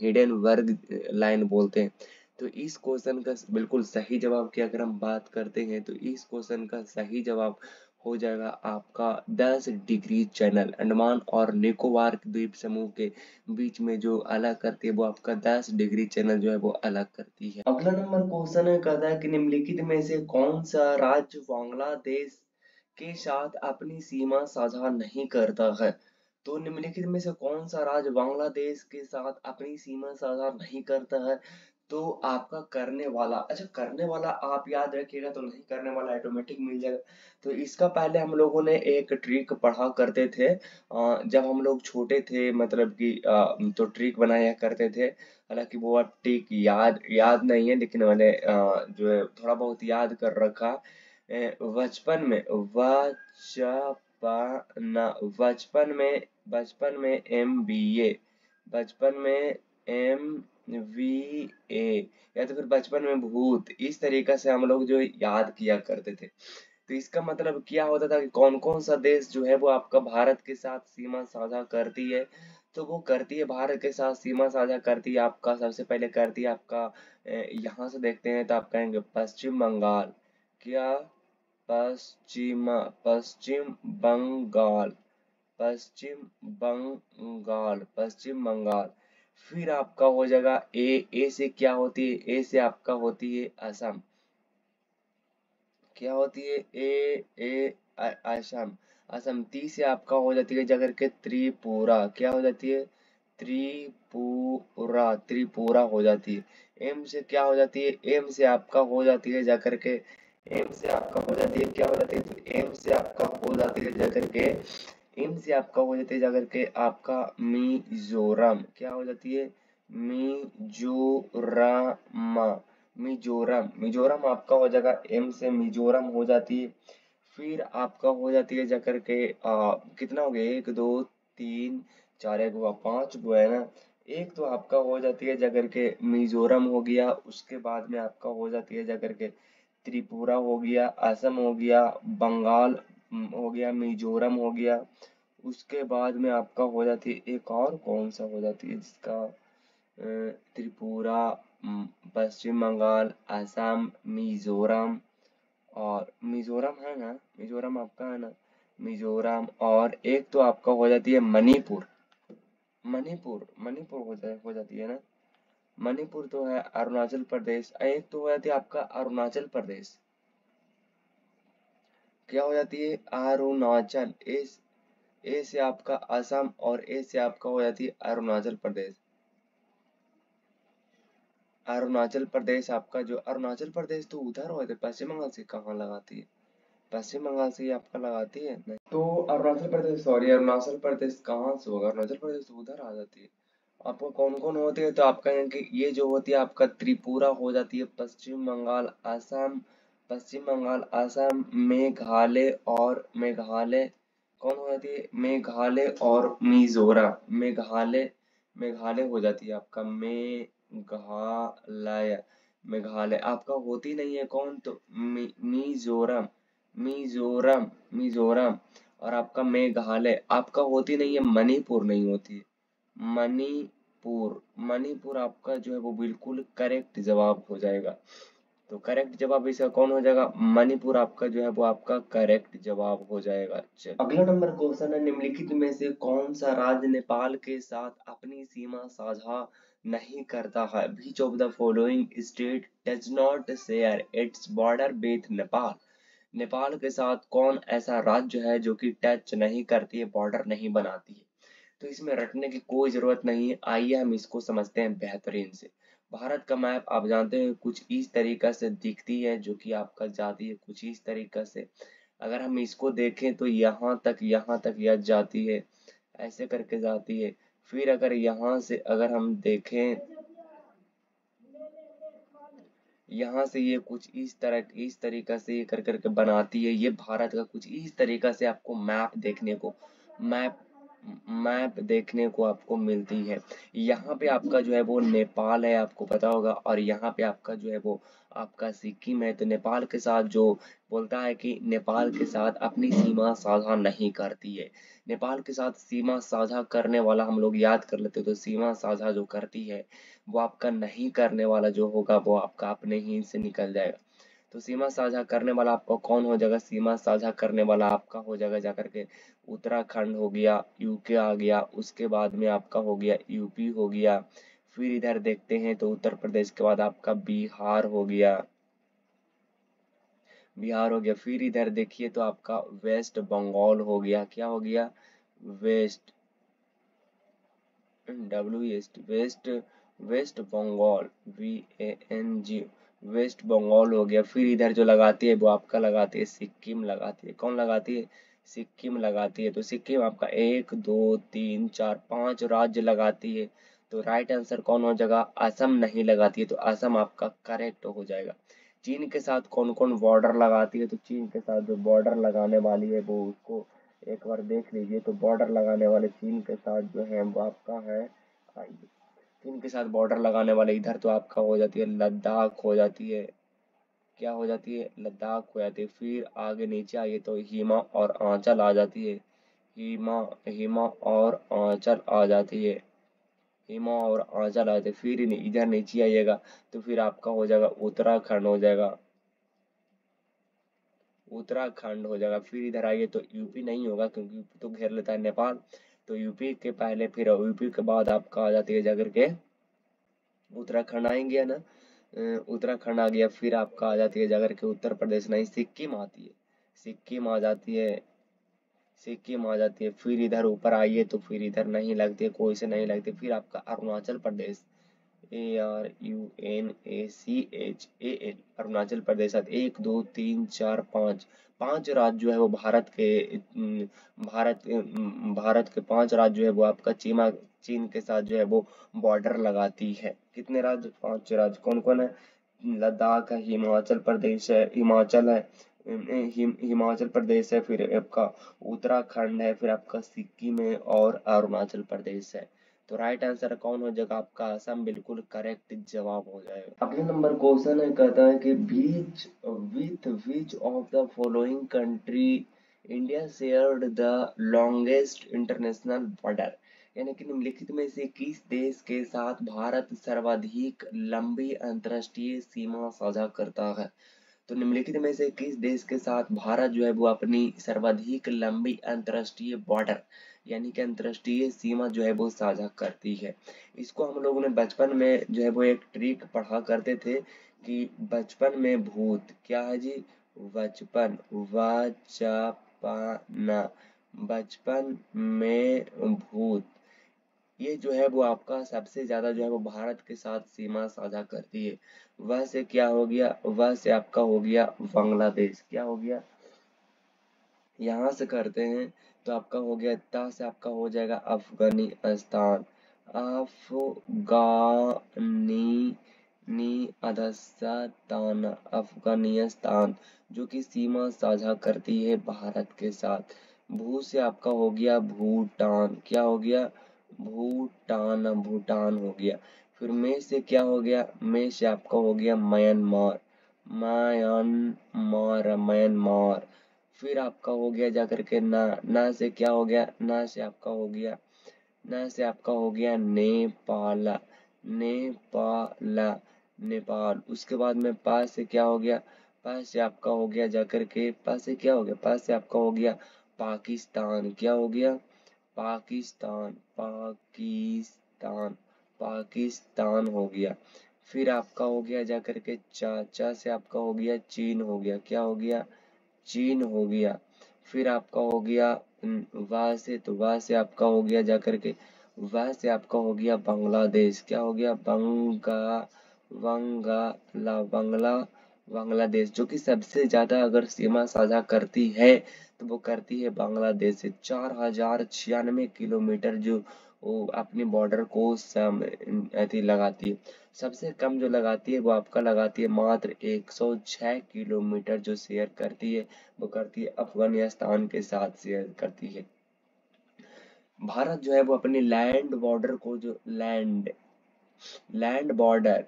हिडन वर्ग लाइन बोलते हैं। तो इस क्वेश्चन का बिल्कुल सही जवाब की अगर हम बात करते हैं तो इस क्वेश्चन का सही जवाब हो जाएगा आपका 10 डिग्री चैनल। अंडमान और निकोबार द्वीप समूह के बीच में जो अलग करती है वो आपका 10 डिग्री चैनल जो है वो अलग करती है। अगला नंबर क्वेश्चन है, कहता है कि निम्नलिखित में से कौन सा राज्य बांग्लादेश के साथ अपनी सीमा साझा नहीं करता है? तो निम्नलिखित में से कौन सा राज्य बांग्लादेश के साथ अपनी सीमा साझा नहीं करता है? तो आपका करने वाला, अच्छा करने वाला आप याद रखिएगा, तो नहीं करने वाला ऑटोमेटिक मिल जाएगा। तो इसका पहले हम लोगों ने एक ट्रिक पढ़ा करते थे, जब हम लोग छोटे थे, मतलब कि तो ट्रिक बनाया करते थे। हालांकि वो अब ट्रिक याद नहीं है, लेकिन मैंने जो है थोड़ा बहुत याद कर रखा। बचपन में बचपन में MBA, बचपन में MVA, या तो फिर बचपन में भूत, इस तरीका से हम लोग जो याद किया करते थे। तो इसका मतलब क्या होता था कि कौन कौन सा देश जो है वो आपका भारत के साथ सीमा साझा करती है? तो वो करती है, भारत के साथ सीमा साझा करती है आपका, सबसे पहले करती है आपका, यहाँ से देखते हैं तो आप कहेंगे पश्चिम बंगाल। क्या? पश्चिम बंगाल, पश्चिम बंगाल, पश्चिम बंगाल। फिर आपका हो जाएगा ए से क्या होती है, ए से आपका होती है असम। क्या होती है, असम। असम। ती से आपका हो जाती है जाकर के त्रिपुरा। क्या हो जाती है, त्रिपुरा, त्रिपुरा हो जाती है। एम से क्या हो जाती है, एम से आपका हो जाती है जाकर के, एम से आपका हो जाती है, क्या हो जाती है, तो एम से आपका हो जाती है जाकर के, एम से आपका हो जाती है जाकर के आपका मिजोरम। क्या हो जाती है, मिजोरम। मिजोरम। मिजोरम आपका हो जाएगा, एम से मिजोरम हो जाती है। फिर आपका हो जाती है जाकर के कितना हो गया, एक दो तीन चार, एक हुआ, पांच हुआ है ना। एक तो आपका हो जाती है जाकर के मिजोरम हो गया, उसके बाद में आपका हो जाती है जाकर के त्रिपुरा हो गया, असम हो गया, बंगाल हो गया, मिजोरम हो गया। उसके बाद में आपका हो जाती है एक और कौन सा हो जाती है जिसका त्रिपुरा, पश्चिम बंगाल, असम, मिजोरम, और मिजोरम है ना, मिजोरम आपका है ना, मिजोरम। और एक तो आपका हो जाती है मणिपुर। मणिपुर, मणिपुर हो जाती है ना। मणिपुर तो है अरुणाचल प्रदेश। एक तो हो जाती है आपका अरुणाचल प्रदेश। क्या हो जाती है, अरुणाचल। ए से आपका असम, और ए से आपका हो जाती है अरुणाचल प्रदेश। अरुणाचल प्रदेश आपका जो, अरुणाचल प्रदेश तो उधर होते, पश्चिम बंगाल से कहाँ लगाती है, पश्चिम बंगाल से ही आपका लगाती है नहीं तो। अरुणाचल प्रदेश, सॉरी, अरुणाचल प्रदेश कहाँ से होगा, अरुणाचल प्रदेश तो उधर आ जाती है। आपको कौन कौन होती है, तो आपका यहाँ की ये जो होती है आपका त्रिपुरा हो जाती है, पश्चिम बंगाल, असम, पश्चिम बंगाल, असम, मेघालय, और मेघालय कौन हो जाती है, मेघालय और मिजोरम। मेघालय, मेघालय हो जाती है आपका मेघालय। मेघालय आपका होती नहीं है कौन, तो मिजोरम। मिजोरम, मिजोरम। और आपका मेघालय आपका होती नहीं है, मणिपुर नहीं होती है, मणिपुर। मणिपुर आपका जो है वो बिल्कुल करेक्ट जवाब हो जाएगा। तो करेक्ट जवाब इसका कौन हो जाएगा, मणिपुर आपका जो है वो आपका करेक्ट जवाब हो जाएगा। चलिए अगला नंबर क्वेश्चन है, निम्नलिखित में से कौन सा राज्य नेपाल के साथ अपनी सीमा साझा नहीं करता है, विच of the following state does not share its border with Nepal. Nepal के साथ कौन ऐसा राज्य है जो कि टच नहीं करती है, बॉर्डर नहीं बनाती है। तो इसमें रटने की कोई जरूरत नहीं है, आइए हम इसको समझते हैं बेहतरीन से। भारत का मैप आप जानते हैं कुछ इस तरीका से दिखती है, जो कि आपका जाती है कुछ इस तरीका से। अगर हम इसको देखें तो यहाँ तक यह जाती है, ऐसे करके जाती है। फिर अगर यहाँ से अगर हम देखें, यहाँ से ये कुछ इस तरीका से ये कर करके बनाती है। ये भारत का कुछ इस तरीका से आपको मैप मैप देखने को आपको मिलती है। यहाँ पे आपका जो है वो नेपाल है, आपको पता होगा, और यहाँ पे आपका जो है वो आपका सिक्किम है। तो नेपाल के साथ जो बोलता है कि नेपाल के साथ अपनी सीमा साझा नहीं करती है। नेपाल के साथ सीमा साझा करने वाला हम लोग याद कर लेते, तो सीमा साझा जो करती है वो आपका नहीं करने वाला जो होगा वो आपका अपने ही से निकल जाएगा। तो सीमा साझा करने वाला आपका कौन हो जाएगा, सीमा साझा करने वाला आपका हो जाएगा जाकर के उत्तराखंड हो गया, यूके आ गया, उसके बाद में आपका हो गया यूपी हो गया। फिर इधर देखते हैं तो उत्तर प्रदेश के बाद आपका बिहार हो गया, बिहार हो गया। फिर इधर देखिए तो आपका वेस्ट बंगाल हो गया। क्या हो गया, west, west, West Bengal, VANG, West Bengal हो गया। फिर इधर जो लगाती है वो आपका लगाती है सिक्किम लगाती है। कौन लगाती है, सिक्किम लगाती है। तो सिक्किम आपका एक दो तीन चार पांच राज्य लगाती है। तो राइट आंसर कौन हो जाएगा, असम नहीं लगाती है, तो असम आपका करेक्ट हो जाएगा। चीन के साथ कौन कौन बॉर्डर लगाती है, तो चीन के साथ जो बॉर्डर लगाने वाली है वो उसको एक बार देख लीजिए। तो बॉर्डर लगाने वाले चीन के साथ जो है वो आपका है, आइए, चीन के साथ बॉर्डर लगाने वाले इधर तो आपका हो जाती है लद्दाख हो जाती है। क्या हो जाती है, लद्दाख हो जाती है। फिर आगे नीचे आइए तो हिमा और आंचल आ जाती है। हिमा, हिमा और आंचल आ जाती है, हिमा और आंचल आ जाती है। फिर इधर नीचे आइएगा तो फिर आपका हो जाएगा उत्तराखंड हो जाएगा, उत्तराखंड हो जाएगा। फिर इधर आइए तो यूपी नहीं होगा क्योंकि यूपी तो घेर लेता है नेपाल। तो यूपी के पहले, फिर यूपी के बाद आपका आ जाती है जाकर के उत्तराखंड आएंगे, है ना। उत्तराखंड आ गया, फिर आपका आ जाती है जाकर के उत्तर प्रदेश, नहीं सिक्किम आती है, सिक्किम आ जाती है, सिक्किम आ जाती है। फिर इधर ऊपर आइए तो फिर इधर नहीं लगती है, कोई से नहीं लगती। फिर आपका अरुणाचल प्रदेश, ARUNACHAL, अरुणाचल प्रदेश। एक दो तीन चार पाँच, पांच राज्य जो है वो भारत के भारत के पांच राज्य जो है वो आपका चीन के साथ जो है वो बॉर्डर लगाती है। कितने राज्य? पांच राज्य। कौन कौन है? लद्दाख है, हिमाचल प्रदेश है, हिमाचल है, हिमाचल प्रदेश है, फिर आपका उत्तराखंड है, फिर आपका सिक्किम है और अरुणाचल प्रदेश है। तो राइट आंसर कौन हो जाएगा आपका? असम बिल्कुल करेक्ट जवाब हो जाएगा। अगले नंबर क्वेश्चन है, कहता है कि बीच with which of the following country India shared the longest international border, यानी कि निम्नलिखित में से किस देश के साथ भारत सर्वाधिक लंबी अंतर्राष्ट्रीय सीमा साझा करता है? तो निम्नलिखित में से किस देश के साथ भारत जो है वो अपनी सर्वाधिक लंबी अंतर्राष्ट्रीय बॉर्डर, यानी कि अंतर्राष्ट्रीय सीमा जो है वो साझा करती है? इसको हम लोगों ने बचपन में जो है वो एक ट्रिक पढ़ा करते थे कि बचपन में भूत, क्या है जी? बचपन, वचपना, बचपन में भूत, ये जो है वो आपका सबसे ज्यादा जो है वो भारत के साथ सीमा साझा करती है। वह से क्या हो गया? वह से आपका हो गया बांग्लादेश। क्या हो गया? यहाँ से करते हैं तो आपका हो गया, ता से आपका हो जाएगा अफगानिस्तान, अफगानी नी अधस्तान, अफगानिस्तान, जो कि सीमा साझा करती है भारत के साथ। भू से आपका हो गया भूटान। क्या हो गया? भूटान, भूटान हो गया। फिर में से क्या हो गया? में से आपका हो गया म्यांमार, म्यांमार, म्यांमार। फिर आपका हो गया जाकर के ना, ना से क्या हो गया? ना से आपका हो गया, ना से आपका हो गया नेपाल, नेपाल, नेपाल। उसके बाद में पा से क्या हो गया? पा से आपका हो गया जाकर के, पा से क्या हो गया? पा से आपका हो गया पाकिस्तान। क्या हो गया? पाकिस्तान, पाकिस्तान, पाकिस्तान हो गया। फिर आपका हो गया जाकर के चा से आपका हो गया चीन हो गया। क्या हो गया? चीन हो गया। फिर आपका हो गया वाह से, तो वाह से आपका हो गया जाकर के, वाह से आपका हो गया बांग्लादेश। क्या हो गया? बांग्ला, बांग्लादेश, जो कि सबसे ज्यादा अगर सीमा साझा करती है तो वो करती है बांग्लादेश से। 4096 किलोमीटर जो वो अपने बॉर्डर को ऐसी लगाती है। सबसे कम जो लगाती है वो आपका लगाती है मात्र 106 किलोमीटर, जो शेयर करती है वो करती है अफगानिस्तान के साथ शेयर करती है। भारत जो है वो अपने लैंड बॉर्डर को, जो लैंड बॉर्डर,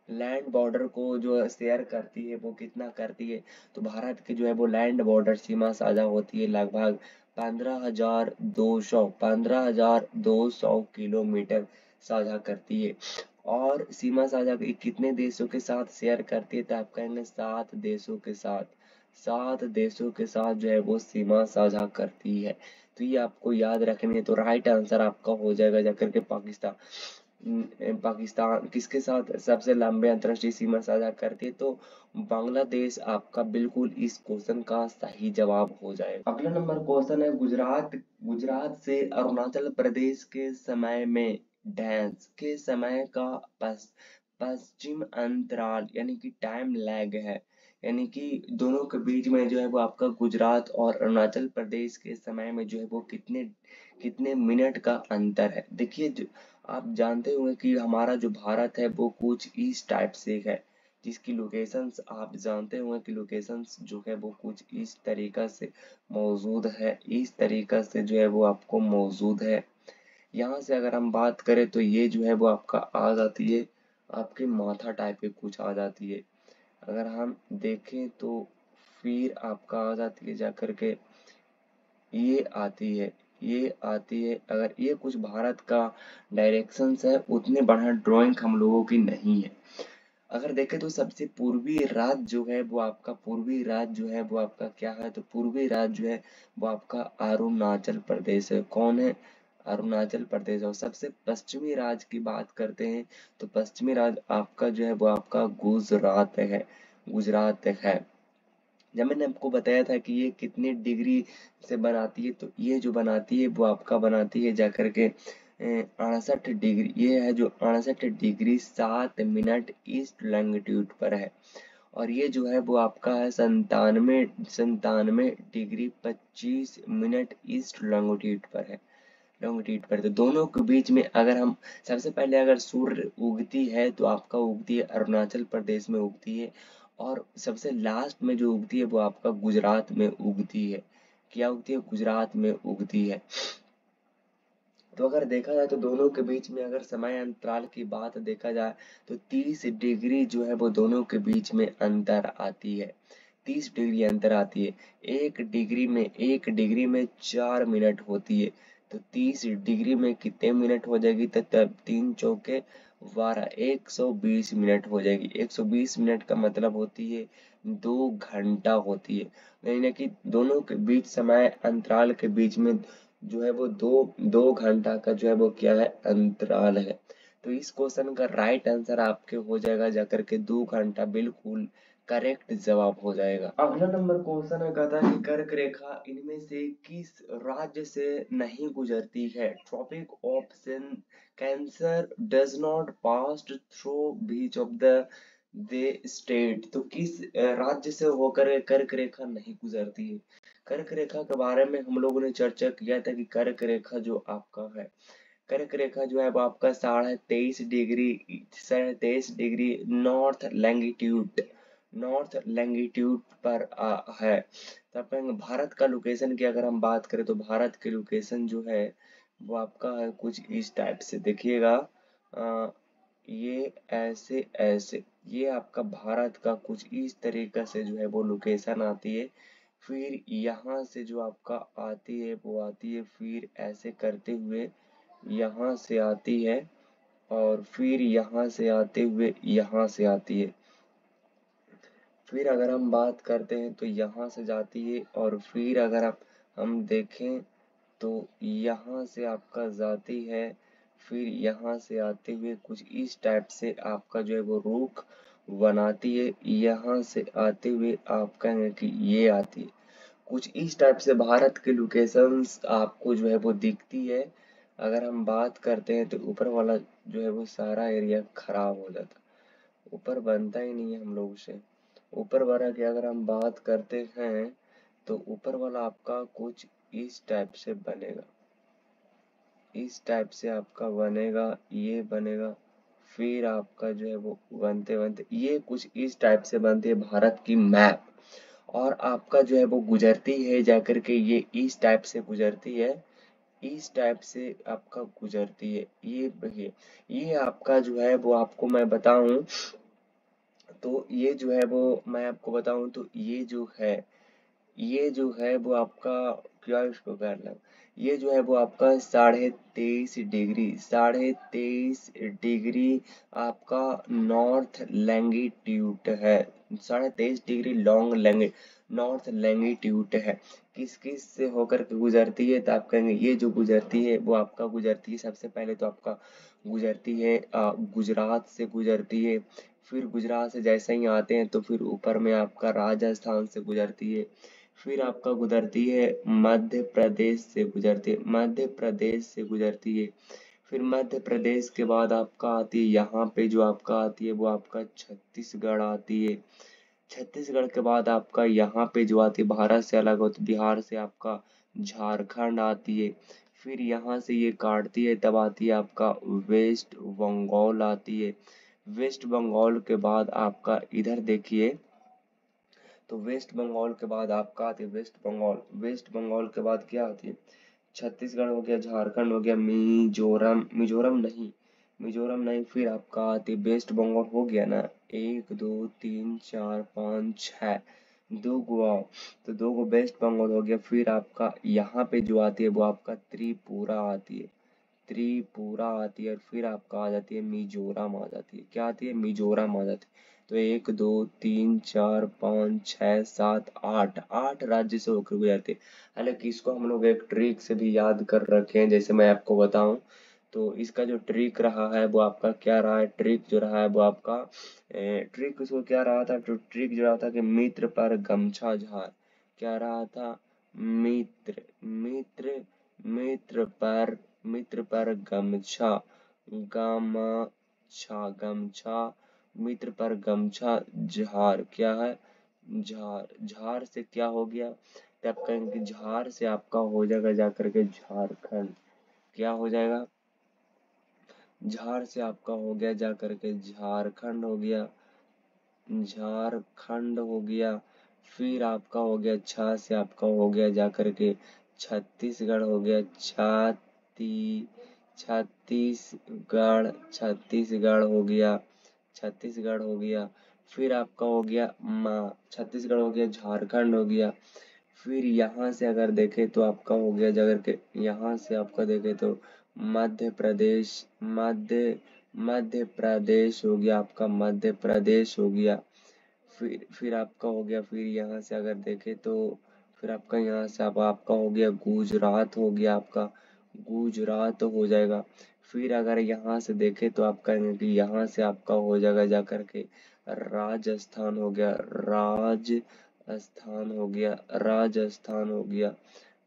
लैंड बॉर्डर को जो शेयर करती है वो कितना करती है? तो भारत की जो है वो लैंड बॉर्डर सीमा साझा होती है लगभग 15,200 किलोमीटर साझा करती है। और सीमा साझा कितने देशों के साथ शेयर करती है? तो आप कहेंगे 7 देशों के साथ, 7 देशों के साथ जो है वो सीमा साझा करती है। तो ये आपको याद रखनी है। तो राइट आंसर आपका हो जाएगा जाकर के पाकिस्तान। पाकिस्तान किसके साथ सबसे लंबे अंतर्राष्ट्रीय सीमा साझा करती है? तो बांग्लादेश आपका बिल्कुल इस क्वेश्चन का सही जवाब हो जाएगा। अगला नंबर क्वेश्चन है, गुजरात, गुजरात से अरुणाचल प्रदेश के समय में डैश के समय का पश्चिम अंतराल, यानी कि टाइम लैग है, यानी कि दोनों के बीच में जो है वो आपका गुजरात और अरुणाचल प्रदेश के समय में जो है वो कितने कितने मिनट का अंतर है? देखिए, आप जानते होंगे कि हमारा जो भारत है वो कुछ इस टाइप से है, जिसकी लोकेशंस आप जानते होंगे कि लोकेशंस जो है वो कुछ इस तरीका से मौजूद है, इस तरीका से जो है वो आपको मौजूद है। यहाँ से अगर हम बात करें तो ये जो है वो आपका आ जाती है, आपके माथा टाइप के कुछ आ जाती है। अगर हम देखें तो फिर आपका आ जाती है जाकर के, ये आती है, ये आती है। अगर ये कुछ भारत का डायरेक्शंस है, उतने बड़ा ड्राइंग हम लोगों की नहीं है। अगर देखें तो सबसे पूर्वी राज्य जो है वो आपका पूर्वी राज्य जो है वो आपका क्या है, तो पूर्वी राज्य जो है वो आपका अरुणाचल प्रदेश है। कौन है? अरुणाचल प्रदेश। और सबसे पश्चिमी राज्य की बात करते हैं तो पश्चिमी राज्य आपका जो है वो आपका गुजरात है। गुजरात है। जब मैंने आपको बताया था कि ये कितनी डिग्री से बनाती है, तो ये जो बनाती है वो आपका बनाती है जाकर के 68 डिग्री। ये है जो 68 डिग्री 7 मिनट ईस्ट लैंगिट्यूड पर है। और ये जो है वो आपका है 97 डिग्री 25 मिनट ईस्ट लॉन्गिट्यूड पर है। लॉन्गिट्यूड पर तो दोनों के बीच में अगर हम सबसे पहले अगर सूर्य उगती है तो आपका उगती है अरुणाचल प्रदेश में उगती है। और सबसे लास्ट में जो उगती है वो आपका गुजरात में उगती है। क्या उगती है? गुजरात में उगती है। तो अगर देखा जाए तो दोनों के बीच में अगर समय अंतराल की बात देखा जाए तो 30 डिग्री जो है वो दोनों के बीच में अंतर आती है। 30 डिग्री अंतर आती है। एक डिग्री में 4 मिनट होती है। तो 30 डिग्री में कितने मिनट हो जाएगी? तो तब 3 चौके 12, 120 मिनट हो जाएगी। 120 मिनट का मतलब होती है 2 घंटा होती है। यानी कि दोनों के बीच समय अंतराल के बीच में जो है वो दो दो घंटा का जो है वो क्या है? अंतराल है। तो इस क्वेश्चन का राइट आंसर आपके हो जाएगा जाकर के 2 घंटा। बिल्कुल करेक्ट जवाब हो जाएगा। अगला नंबर क्वेश्चन है, कहता है कि कर्क रेखा इनमें से किस राज्य से नहीं गुजरती है? Tropic of Cancer does not pass through बीच ऑफ द स्टेट। तो किस राज्य से होकर कर्क रेखा नहीं गुजरती है? कर्क रेखा के बारे में हम लोगों ने चर्चा किया था कि कर्क रेखा जो आपका है, कर्क रेखा जो है वो आपका 23.5 डिग्री नॉर्थ लैंगिट्यूड पर है। तो अपन भारत का लोकेशन की अगर हम बात करें तो भारत के लोकेशन जो है वो आपका है कुछ इस टाइप से। देखिएगा ये ऐसे ऐसे ये आपका भारत का कुछ इस तरीके से जो है वो लोकेशन आती है। फिर यहाँ से जो आपका आती है वो आती है फिर ऐसे करते हुए यहाँ से आती है। और फिर यहाँ से आते हुए यहाँ से आती है। फिर अगर हम बात करते हैं तो यहाँ से जाती है। और फिर अगर हम देखें तो यहाँ से आपका जाती है। फिर यहाँ से आते हुए कुछ इस टाइप से आपका जो है वो रुख बनाती है। यहाँ से आते हुए आपका है कि ये आती है। कुछ इस टाइप से भारत के लोकेशंस आपको जो है वो दिखती है। अगर हम बात करते हैं तो ऊपर वाला जो है वो सारा एरिया खराब हो जाता, ऊपर बनता ही नहीं है हम लोग से। ऊपर वाला की अगर हम बात करते हैं तो ऊपर वाला आपका कुछ इस टाइप से बनेगा। इस टाइप से आपका बनेगा, ये बनेगा। फिर आपका जो है वो बनते बनते ये कुछ इस टाइप से बनती है भारत की मैप। और आपका जो है वो गुजरती है जाकर के ये इस टाइप से गुजरती है। इस टाइप से आपका गुजरती है। ये आपका जो है वो आपको मैं बताऊं तो ये जो है वो मैं आपको बताऊं तो ये जो है वो आपका क्या इसको करना, ये जो है वो आपका 23.5 डिग्री आपका नॉर्थ लैंगिट्यूड है। 23.5 डिग्री नॉर्थ लैंगिट्यूड है। किस किस से होकर के गुजरती है? तो आप कहेंगे ये जो गुजरती है वो आपका गुजरती है सबसे पहले तो आपका गुजरती है गुजरात से गुजरती है। फिर गुजरात से जैसे ही आते हैं तो फिर ऊपर में आपका राजस्थान से गुजरती है। फिर आपका गुजरती है मध्य प्रदेश से गुजरती है। फिर मध्य प्रदेश के बाद आपका आती है यहाँ पे जो आपका आती है वो आपका छत्तीसगढ़ आती है। छत्तीसगढ़ के बाद आपका यहाँ पे जो आती है भारत से अलग होती बिहार से आपका झारखंड आती है। फिर यहाँ से ये काटती है तब आती है आपका वेस्ट बंगाल आती है। वेस्ट बंगाल के बाद आपका इधर देखिए तो वेस्ट बंगाल के बाद आपका आती है वेस्ट बंगाल के बाद क्या आती है? छत्तीसगढ़ हो गया, झारखंड हो गया, मिजोरम नहीं फिर आपका आती है वेस्ट बंगाल हो गया ना। 1 2 3 4 5 6 दो गो आओ, तो दो गो वेस्ट बंगाल हो गया। फिर आपका यहाँ पे जो आती है वो आपका त्रिपुरा आती है। त्रिपुरा आती है और फिर आपका आ जाती है मिजोरम आ जाती है। क्या आती है? मिजोरम आ जाती है। तो 1 2 3 4 5 6 7 8 8 राज्य से होकर गुजरती है। हालांकि इसको हम लोग एक ट्रिक से भी याद कर रखे हैं, जैसे मैं आपको बताऊं तो इसका जो ट्रिक रहा है वो आपका क्या रहा है? ट्रिक जो रहा है वो आपका ट्रिक उसको क्या रहा था? तो ट्रिक जो रहा था कि मित्र पर गमछा झार। क्या रहा था? मित्र मित्र मित्र पर गमछा गमछा गमछा मित्र पर गमछा झार। क्या है? झार। झार से क्या हो गया? तो आप कहेंगे कि झार से आपका हो जाएगा जाकर के झारखंड। क्या हो जाएगा? झार से आपका हो गया जाकर के झारखंड हो गया। झारखंड हो गया। फिर आपका हो गया छा से आपका हो गया जाकर के छत्तीसगढ़ हो गया। छत्तीसगढ़ छत्तीसगढ़ हो गया। छत्तीसगढ़ हो गया। फिर आपका हो गया माँ। छत्तीसगढ़ हो गया, झारखंड हो गया। फिर यहाँ से अगर देखें तो आपका हो गया जाकर के यहाँ से आपका देखें तो मध्य प्रदेश मध्य प्रदेश हो गया आपका। मध्य प्रदेश हो गया। फिर आपका हो गया। फिर यहाँ से अगर देखें तो फिर आपका यहाँ से अब आपका हो गया गुजरात हो गया आपका। गुजरात हो जाएगा। फिर अगर यहाँ से देखें तो आप कहेंगे कि यहाँ से आपका हो जाएगा जाकर के राजस्थान हो गया। राजस्थान हो गया। राजस्थान हो गया।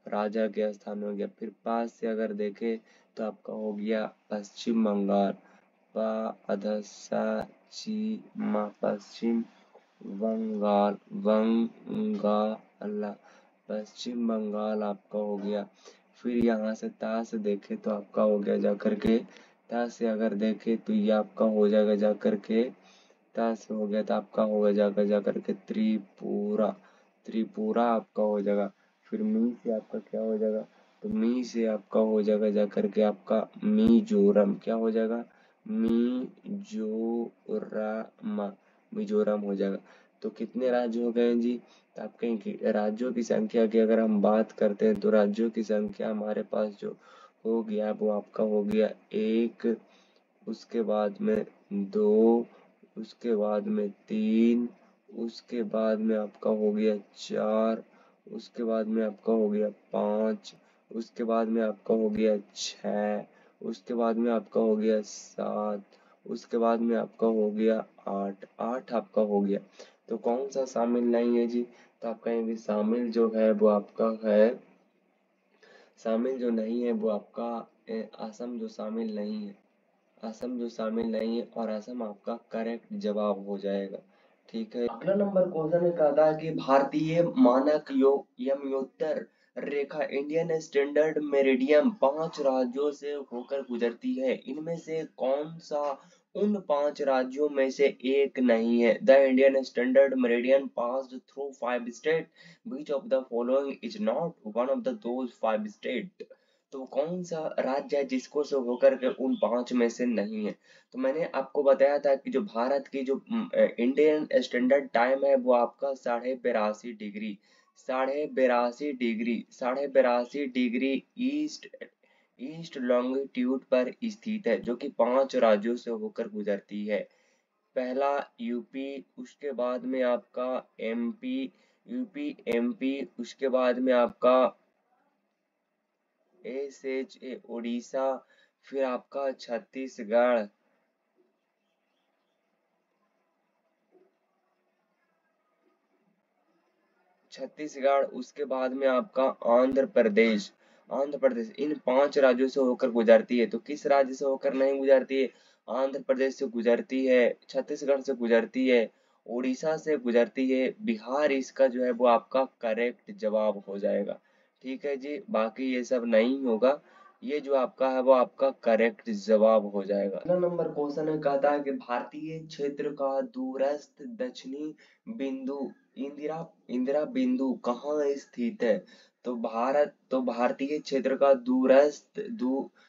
राजा के स्थान हो गया। फिर पास से अगर देखें तो आपका हो गया पश्चिम बंगाल। पश्चिम बंगाल बंगाल पश्चिम बंगाल आपका हो गया। फिर यहाँ से ता से देखे तो आपका हो गया जाकर के ता से अगर देखे तो ये आपका हो जाएगा जाकर के ता से हो गया तो आपका होगा जाकर के त्रिपुरा। त्रिपुरा आपका हो जाएगा। फिर मी से आपका क्या हो जाएगा? तो मी से आपका हो जाएगा जाकर के आपका मिजोरम। क्या हो जाएगा? मिजोरम। मिजोरम हो जाएगा। तो कितने राज्य हो गए हैं जी? तो आप कहें कि राज्यों की संख्या की अगर हम बात करते हैं तो राज्यों की संख्या हमारे पास जो हो गया वो आपका हो गया 1, उसके बाद में 2, उसके बाद में 3, उसके बाद में आपका हो गया 4, उसके बाद में आपका हो गया 5, उसके बाद में आपका हो गया 6, उसके बाद में आपका हो गया 7, उसके बाद में आपका हो गया 8। 8 आपका हो गया। तो कौन सा शामिल नहीं है जी? तो आप कहेंगे शामिल जो है वो आपका है, शामिल जो नहीं है वो आपका असम जो शामिल नहीं है। असम जो शामिल नहीं है और असम आपका करेक्ट जवाब हो जाएगा। ठीक है। अगला नंबर क्वेश्चन में कहता है कि भारतीय मानक यमोत्तर रेखा इंडियन स्टैंडर्ड मेरिडियन 5 राज्यों से होकर गुजरती है। इनमें से कौन सा उन 5 राज्यों में से एक नहीं है? The Indian standard meridian passed through 5 state, which of the following is not one of the those 5 state? तो कौन सा राज्य है जिसको से होकर के उन 5 में से नहीं है? तो मैंने आपको बताया था कि जो भारत की जो इंडियन स्टैंडर्ड टाइम है वो आपका 82.5 degree 82.5 degree east east longitude पर स्थित है, जो कि 5 राज्यों से होकर गुजरती है। पहला यूपी, उसके बाद में आपका एमपी, उसके बाद में आपका SHA उड़ीसा, फिर आपका छत्तीसगढ़, उसके बाद में आपका आंध्र प्रदेश। इन 5 राज्यों से होकर गुजरती है। तो किस राज्य से होकर नहीं गुजरती है? आंध्र प्रदेश से गुजरती है, छत्तीसगढ़ से गुजरती है, उड़ीसा से गुजरती है, बिहार इसका जो है वो आपका करेक्ट जवाब हो जाएगा। ठीक है जी, बाकी ये सब नहीं होगा। ये जो आपका है वो आपका करेक्ट जवाब हो जाएगा। अगला नंबर क्वेश्चन है, कहता है कि भारतीय क्षेत्र का दूरस्थ दक्षिणी बिंदु इंदिरा इंदिरा बिंदु कहाँ स्थित है? तो भारतीय क्षेत्र का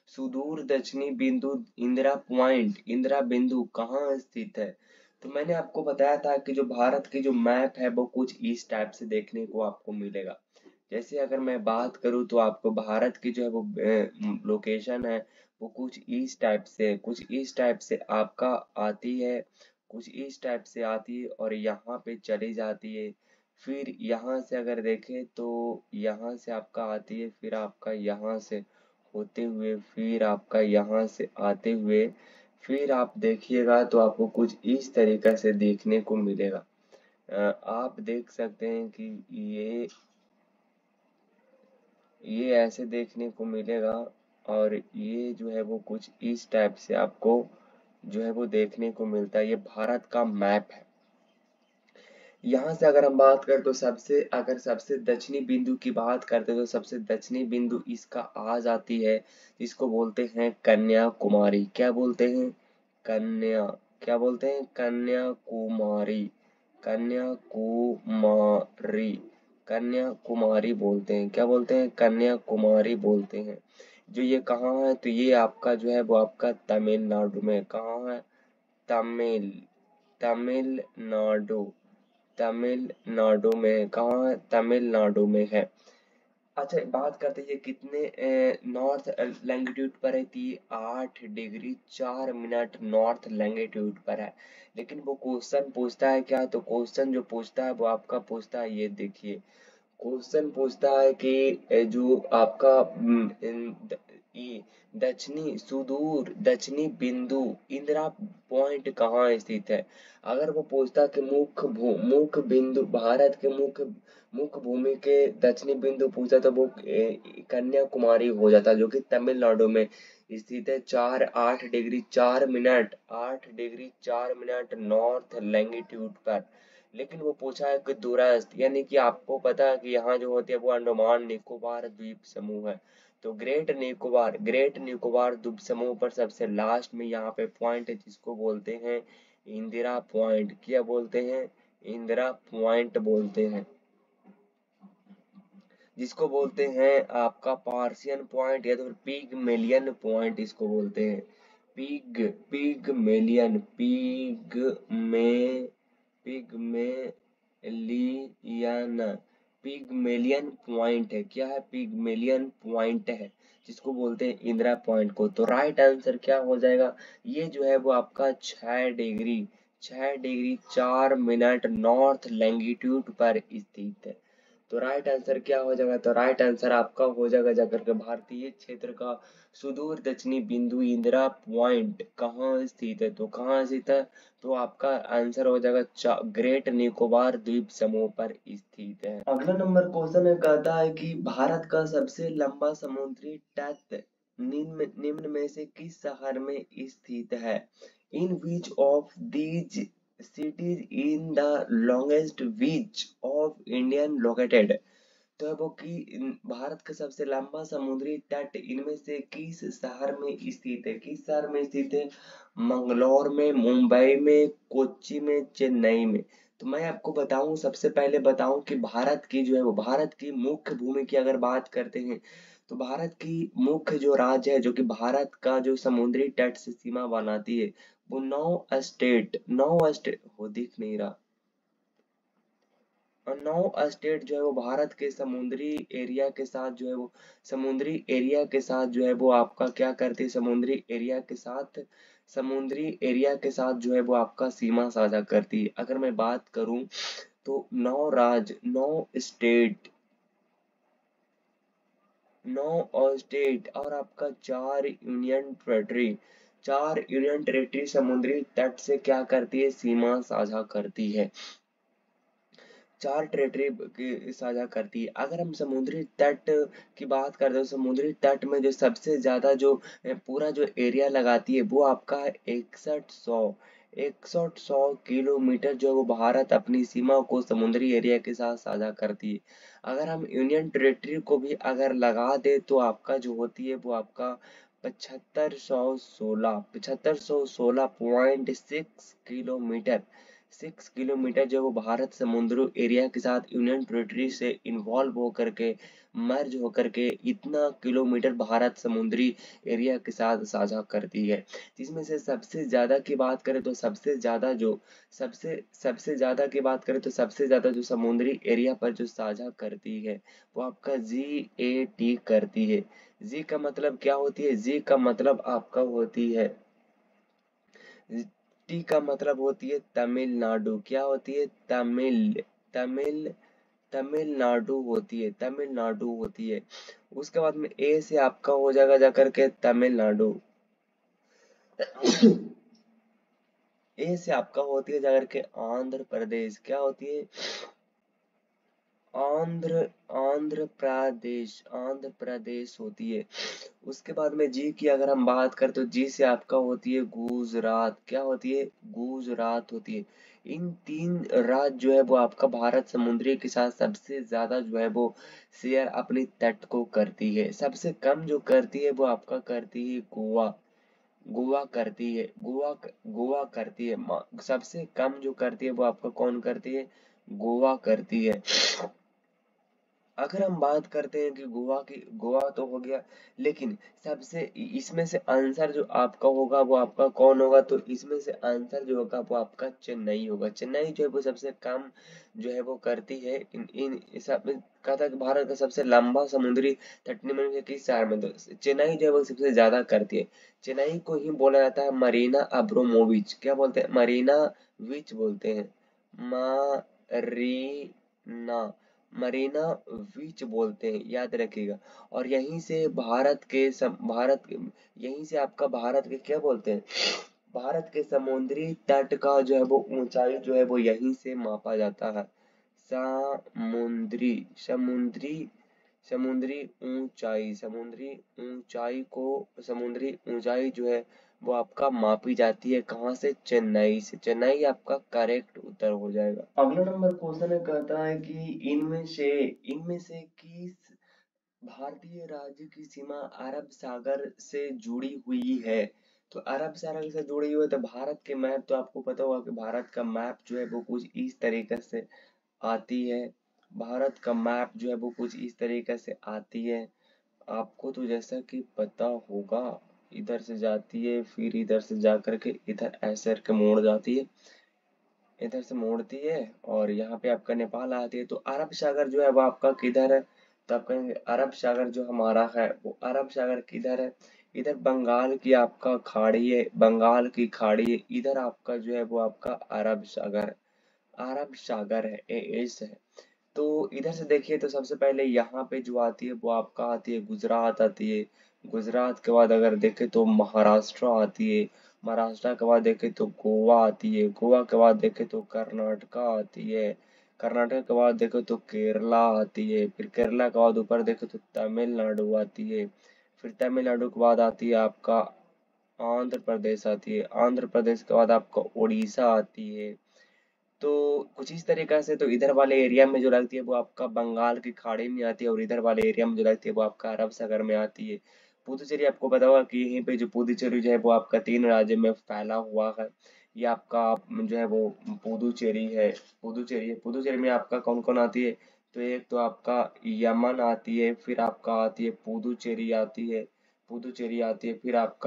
सुदूर दक्षिणी बिंदु इंदिरा बिंदु कहाँ स्थित है? तो मैंने आपको बताया था कि जो भारत की जो मैप है वो कुछ इस टाइप से देखने को आपको मिलेगा। जैसे अगर मैं बात करूँ तो आपको भारत की जो है वो लोकेशन है वो कुछ इस टाइप से आपका आती है, कुछ इस टाइप से आती है और यहाँ पे चली जाती है। फिर यहाँ से अगर देखें तो यहाँ से आपका आती है, फिर आपका यहाँ से होते हुए, फिर आपका यहाँ से आते हुए, फिर आप देखिएगा तो आपको कुछ इस तरीके से देखने को मिलेगा। आप देख सकते हैं कि ये ऐसे देखने को मिलेगा और ये जो है वो कुछ इस टाइप से आपको जो है वो देखने को मिलता है। ये भारत का मैप है। यहाँ से अगर हम बात करें तो सबसे दक्षिणी बिंदु की बात करते हैं तो सबसे दक्षिणी बिंदु इसका आ जाती है, जिसको बोलते हैं कन्याकुमारी। क्या बोलते हैं? कन्या क्या बोलते हैं? कन्याकुमारी। कन्याकुमारी कन्याकुमारी बोलते हैं। क्या बोलते हैं? कन्याकुमारी बोलते हैं। जो ये कहाँ है? तो ये आपका जो है वो आपका तमिलनाडु में। कहाँ है? तमिल तमिलनाडु तमिलनाडु में। कहाँ है? तमिलनाडु में है। अच्छा, बात करते हैं ये कितने नॉर्थ लैंगिट्यूड पर है? थी 8 डिग्री 4 मिनट नॉर्थ लैंगिट्यूड पर है। लेकिन वो क्वेश्चन पूछता है क्या? तो क्वेश्चन जो पूछता है वो आपका पूछता है, ये देखिए, क्वेश्चन पूछता है कि जो आपका ये सुदूर दक्षिणी बिंदु इंदिरा पॉइंट कहाँ स्थित है। अगर वो पूछता कि मुख्य बिंदु भारत के मुख्य भूमि के दक्षिणी बिंदु पूछा तो वो कन्याकुमारी हो जाता, जो कि तमिलनाडु में स्थित है। 8 डिग्री 4 मिनट नॉर्थ लैंगिट्यूड पर। लेकिन वो पूछा है कि दूरस्थ, यानी कि आपको पता है कि यहाँ जो होती है वो अंडमान निकोबार द्वीप समूह है। तो ग्रेट निकोबार द्वीप समूह पर सबसे लास्ट में यहाँ पे पॉइंट है, जिसको बोलते हैं इंदिरा पॉइंट। क्या बोलते हैं? इंदिरा पॉइंट बोलते हैं। जिसको बोलते हैं आपका पार्सियन पॉइंट या तो फिर पिगमेलियन पॉइंट इसको बोलते हैं। Pig Pygmalion Pygmalion Pygmalion point है। क्या है? पिगमेलियन पॉइंट है, जिसको बोलते हैं इंदिरा पॉइंट को। तो राइट आंसर क्या हो जाएगा? ये जो है वो आपका 6 डिग्री 4 मिनट नॉर्थ लैंगिट्यूड पर स्थित है। तो राइट आंसर क्या हो जाएगा? तो राइट आंसर आपका हो जाएगा जाकर के भारतीय क्षेत्र का सुदूर दक्षिणी बिंदु इंदिरा पॉइंट कहाँ स्थित है। तो कहाँ स्थित है? तो आपका आंसर हो जाएगा ग्रेट निकोबार द्वीप समूह पर स्थित है। अगला नंबर क्वेश्चन है, कहता है कि भारत का सबसे लंबा समुद्री तट निम्न में से किस शहर में स्थित है? In which of these cities in the longest beach of Indian located। तो है वो कि भारत का सबसे लंबा समुद्री तट इनमें से किस शहर में स्थित है? किस शहर में स्थित है? मंगलौर में, मुंबई में, कोच्चि में, चेन्नई में। तो मैं आपको बताऊं, सबसे पहले बताऊं कि भारत की जो है वो भारत की मुख्य भूमि की अगर बात करते हैं तो भारत की मुख्य जो राज्य है जो कि भारत का जो समुद्री तट से सीमा बनाती है वो 9 स्टेट वो दिख नहीं रहा। 9 स्टेट जो है वो भारत के समुद्री एरिया के साथ जो है वो समुद्री एरिया के साथ जो है वो आपका क्या करती है? समुद्री एरिया के साथ जो है वो आपका सीमा साझा करती है। अगर मैं बात करूं तो 9 स्टेट 9 स्टेट और आपका 4 यूनियन टेरिटरी समुद्री तट से क्या करती है? सीमा साझा करती है। 4 टेरिटरी साझा करती है। अगर हम समुद्री तट की बात करते हैं, समुद्री तट में जो सबसे ज्यादा जो पूरा जो एरिया लगाती है वो आपका है 6100 किलोमीटर जो है वो भारत अपनी सीमा को समुद्री एरिया के साथ साझा करती है। अगर हम यूनियन टेरिटरी को भी अगर लगा दे तो आपका जो होती है वो आपका 7516.6 किलोमीटर 6 किलोमीटर जो है वो भारत समुद्री एरिया के साथ यूनियन टेरिटरी से इन्वॉल्व होकर के मर्ज होकर के इतना किलोमीटर भारत समुद्री एरिया के साथ साझा करती है। जिसमें से सबसे ज्यादा की बात करें तो सबसे ज्यादा की बात करें तो सबसे ज्यादा जो समुद्री एरिया पर जो साझा करती है वो आपका GAT करती है। जी का मतलब क्या होती है? जी का मतलब आपका होती है, टी का मतलब होती है तमिलनाडु। क्या होती है? तमिल तमिलनाडु होती है, तमिलनाडु होती है। उसके बाद में ए से आपका हो जाएगा जाकर के तमिलनाडु। ए से आपका होती है जाकर के आंध्र प्रदेश। क्या होती है? आंध्र आंध्र प्रदेश होती है। उसके बाद में जी की अगर हम बात करें तो जी से आपका होती है गुजरात। क्या होती है? गुजरात होती है। इन तीन राज्य जो है वो आपका भारत समुद्री के साथ सबसे ज्यादा जो है वो शेयर अपनी तट को करती है। सबसे कम जो करती है वो आपका करती है गोवा। गोवा करती है, गोवा करती है। सबसे कम जो करती है वो आपका कौन करती है? गोवा करती है। अगर हम बात करते हैं कि गोवा तो हो गया, लेकिन सबसे इसमें से आंसर जो आपका होगा वो आपका कौन होगा? तो इसमें से आंसर जो होगा वो आपका चेन्नई होगा। चेन्नई जो है वो सबसे कम जो है वो करती है। इन इन सब कहा था कि भारत का सबसे लंबा समुद्री तट निम्न में से किस शहर में? तो चेन्नई जो है वो सबसे ज्यादा करती है। चेन्नई को ही बोला जाता है मरीना अब्रामोविच। क्या बोलते हैं? मरीना विच बोलते हैं। मरीना मरीना बीच बोलते हैं, याद रखिएगा। और यहीं से यहीं से आपका भारत के क्या बोलते हैं? भारत के समुद्री तट का जो है वो ऊंचाई जो है वो यहीं से मापा जाता है। समुद्री समुद्री समुद्री ऊंचाई जो है वो आपका मापी जाती है कहाँ से? चेन्नई से। चेन्नई आपका करेक्ट उत्तर हो जाएगा। अगला नंबर क्वेश्चन है, कहता है कि इनमें से किस भारतीय राज्य की सीमा अरब सागर से जुड़ी हुई है? तो अरब सागर से जुड़ी हुई है तो भारत के मैप तो आपको पता होगा कि भारत का मैप जो है वो कुछ इस तरीके से आती है। भारत का मैप जो है वो कुछ इस तरीके से आती है। आपको तो जैसा कि पता होगा, इधर से जाती है, फिर इधर से जा करके इधर ऐसे करके मोड़ जाती है, इधर से मोड़ती है और यहाँ पे आपका नेपाल आती है। तो अरब सागर जो है वो आपका किधर है? तो आप कहेंगे अरब सागर जो हमारा है वो अरब सागर किधर है? इधर बंगाल की आपका खाड़ी है, बंगाल की खाड़ी है। इधर आपका जो है वो आपका अरब सागर है, एस है। तो इधर से देखिए तो सबसे पहले यहाँ पे जो आती है वो आपका आती है गुजरात आती है। गुजरात के बाद अगर देखें तो महाराष्ट्र आती है। महाराष्ट्र के बाद देखें तो गोवा आती है। गोवा के बाद देखें तो कर्नाटका आती है। कर्नाटक के बाद देखो तो केरला आती है। फिर केरला के बाद ऊपर देखो तो तमिलनाडु आती है। फिर तमिलनाडु के बाद आती है आपका आंध्र प्रदेश आती है। आंध्र प्रदेश के बाद आपका उड़ीसा आती है। तो कुछ इस तरीका से तो इधर वाले एरिया में जो लगती है वो आपका बंगाल की खाड़ी में आती है और इधर वाले एरिया में जो लगती है वो आपका अरब सागर में आती है। पुदुचेरी आपको पता होगा कि यहीं पे जो पुदुचेरी जो है वो आपका 3 राज्य में फैला हुआ है। ये आपका जो है वो पुदुचेरी है। पुदुचेरी में आपका कौन कौन आती है? तो एक तो आपका यमन आती है, फिर आपका आती है पुदुचेरी आती है। पुदुचेरी आती है, फिर आप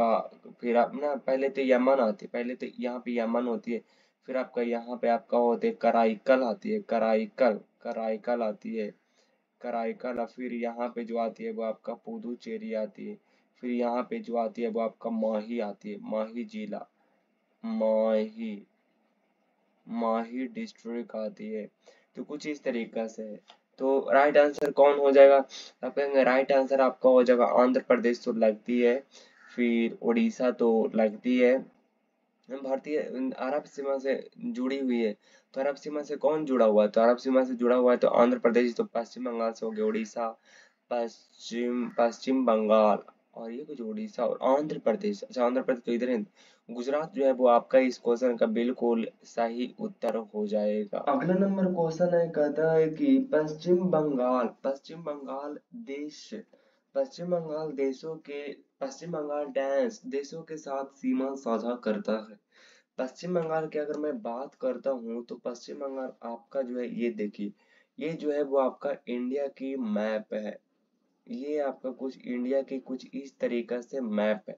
ना पहले तो यमन आती है, पहले तो यहाँ पे यमन होती है। फिर आपका यहाँ पे आपका होते कराईकल आती है, कराईकल आती है, कराईकल। और फिर यहाँ पे जो आती है वो आपका पुदुचेरी आती है। फिर यहाँ पे जो आती है वो आपका माही आती है, माही जिला, माही माही डिस्ट्रिक्ट आती है। तो कुछ इस तरीका से है। तो राइट आंसर कौन हो जाएगा? आप कहेंगे राइट आंसर आपका हो जाएगा आंध्र प्रदेश तो लगती है, फिर उड़ीसा तो लगती है। भारतीय अरब सीमा से जुड़ी हुई है। तो अरब सीमा से कौन जुड़ा हुआ है? तो अरब सीमा से जुड़ा हुआ है तो आंध्र प्रदेश, तो पश्चिम बंगाल से हो गया उड़ीसा, पश्चिम पश्चिम बंगाल, और ये कुछ उड़ीसा और आंध्र प्रदेश। अच्छा आंध्र प्रदेश तो इधर है। गुजरात जो है वो आपका इस क्वेश्चन का बिल्कुल सही उत्तर हो जाएगा। अगला नंबर क्वेश्चन है, कहता है कि देश पश्चिम बंगाल देशों के पश्चिम बंगाल देशों के साथ सीमा साझा करता है। पश्चिम बंगाल की अगर मैं बात करता हूँ तो पश्चिम बंगाल आपका जो है, ये देखिए, ये जो है वो आपका इंडिया की मैप है। ये आपका कुछ इंडिया की कुछ इस तरीका से मैप है,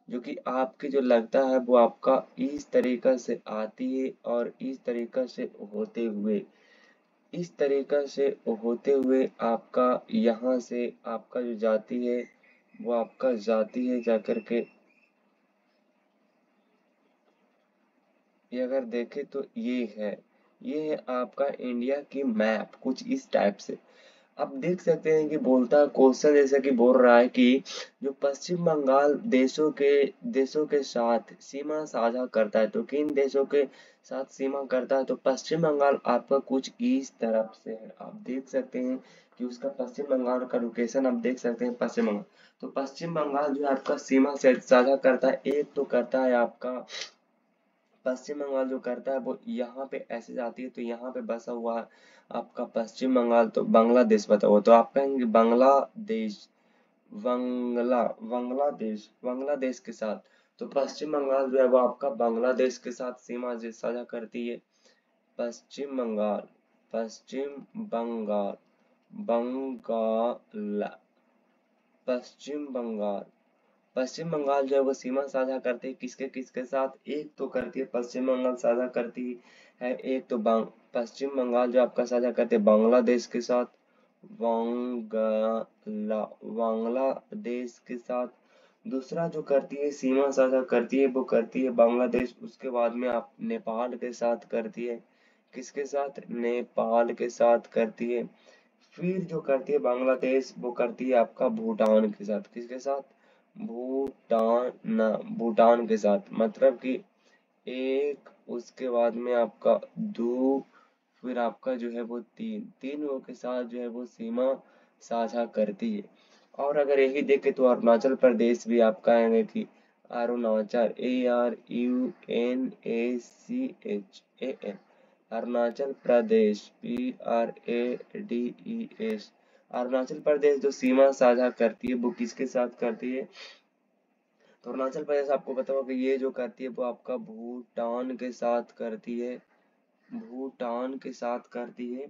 जो कि आपके जो लगता है वो आपका इस तरीका से आती है और इस तरीका से होते हुए, इस तरीका से होते हुए आपका यहाँ से आपका जो जाती है वो आपका जाती है जाकर के, ये अगर देखे तो ये है आपका इंडिया की मैप कुछ इस टाइप से। आप देख सकते हैं कि बोलता क्वेश्चन जैसा कि बोल रहा है कि जो पश्चिम बंगाल देशों के साथ सीमा साझा करता है, तो किन देशों के साथ सीमा करता है, तो पश्चिम बंगाल आपका कुछ इस तरफ से है। आप देख सकते हैं कि उसका पश्चिम बंगाल का लोकेशन आप देख सकते हैं पश्चिम बंगाल। तो पश्चिम बंगाल जो है आपका सीमा से साझा करता है, एक तो करता है आपका पश्चिम बंगाल जो करता है वो यहाँ पे ऐसे जाती है, तो यहाँ पे बसा हुआ है आपका पश्चिम बंगाल, तो बांग्लादेश बता हुआ, तो आप कहेंगे बांग्लादेश, बांग्लादेश के साथ। तो पश्चिम बंगाल जो है वो आपका बांग्लादेश के साथ सीमा साझा करती है। पश्चिम बंगाल, पश्चिम बंगाल, बंगाल, पश्चिम बंगाल, पश्चिम बंगाल जो है वो सीमा साझा करती है किसके किसके साथ, एक तो करती है पश्चिम बंगाल साझा करती है, एक तो पश्चिम बंगाल जो आपका साझा करती है बांग्लादेश के साथ, बांग्लादेश के साथ। दूसरा जो करती है सीमा साझा करती है वो करती है बांग्लादेश, उसके बाद में आप नेपाल के साथ करती है, किसके साथ, नेपाल के साथ करती है। फिर जो करती है बांग्लादेश वो करती है आपका भूटान के साथ, किसके साथ, भूटान के साथ, मतलब कि एक, उसके बाद में आपका दो, फिर आपका जो है वो तीन, तीनों के साथ जो है वो सीमा साझा करती है। और अगर यही देखे तो अरुणाचल प्रदेश भी आपका है कि अरुणाचल, ARUNACHAN, अरुणाचल प्रदेश, PRADES, अरुणाचल प्रदेश जो सीमा साझा करती है वो किसके साथ करती है, तो अरुणाचल प्रदेश आपको पता होगा कि ये जो करती है वो आपका भूटान के साथ करती है, भूटान के साथ करती है,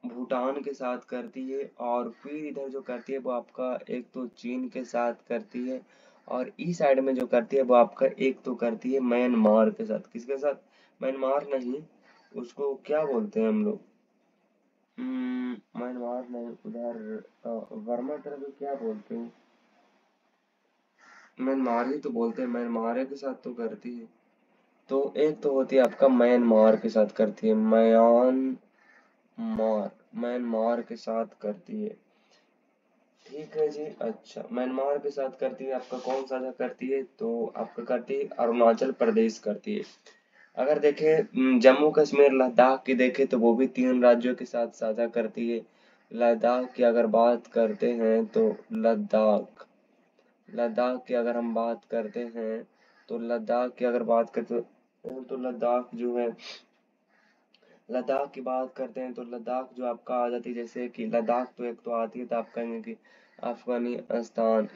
भूटान के साथ करती है। और फिर इधर जो करती है वो आपका एक तो चीन के साथ करती है, और इस साइड में जो करती है वो आपका एक तो करती है म्यांमार के साथ, किसके साथ, म्यांमार नहीं, उसको क्या बोलते हैं हम लोग, म्यांमार नहीं, उधर वर्मा तरफ को क्या बोलते हैं, म्यांमार ही तो बोलते हैं, म्यांमार के साथ तो करती है। तो एक तो होती है आपका म्यांमार के साथ करती है, म्यांमार के साथ करती है, ठीक है जी। अच्छा, म्यांमार के साथ करती है, आपका कौन साझा करती है, तो आपका करती है अरुणाचल प्रदेश करती है। अगर देखें जम्मू कश्मीर लद्दाख की देखें तो वो भी तीन राज्यों के साथ साझा करती है। लद्दाख की अगर बात करते हैं तो लद्दाख, लद्दाख की अगर हम बात करते हैं तो लद्दाख की अगर बात करते तो लद्दाख जो है, लद्दाख की बात करते हैं तो लद्दाख जो आपका आ जाती है, जैसे कि लद्दाख तो एक तो आती है, तो आप कहेंगे कि अफगानिस्तान,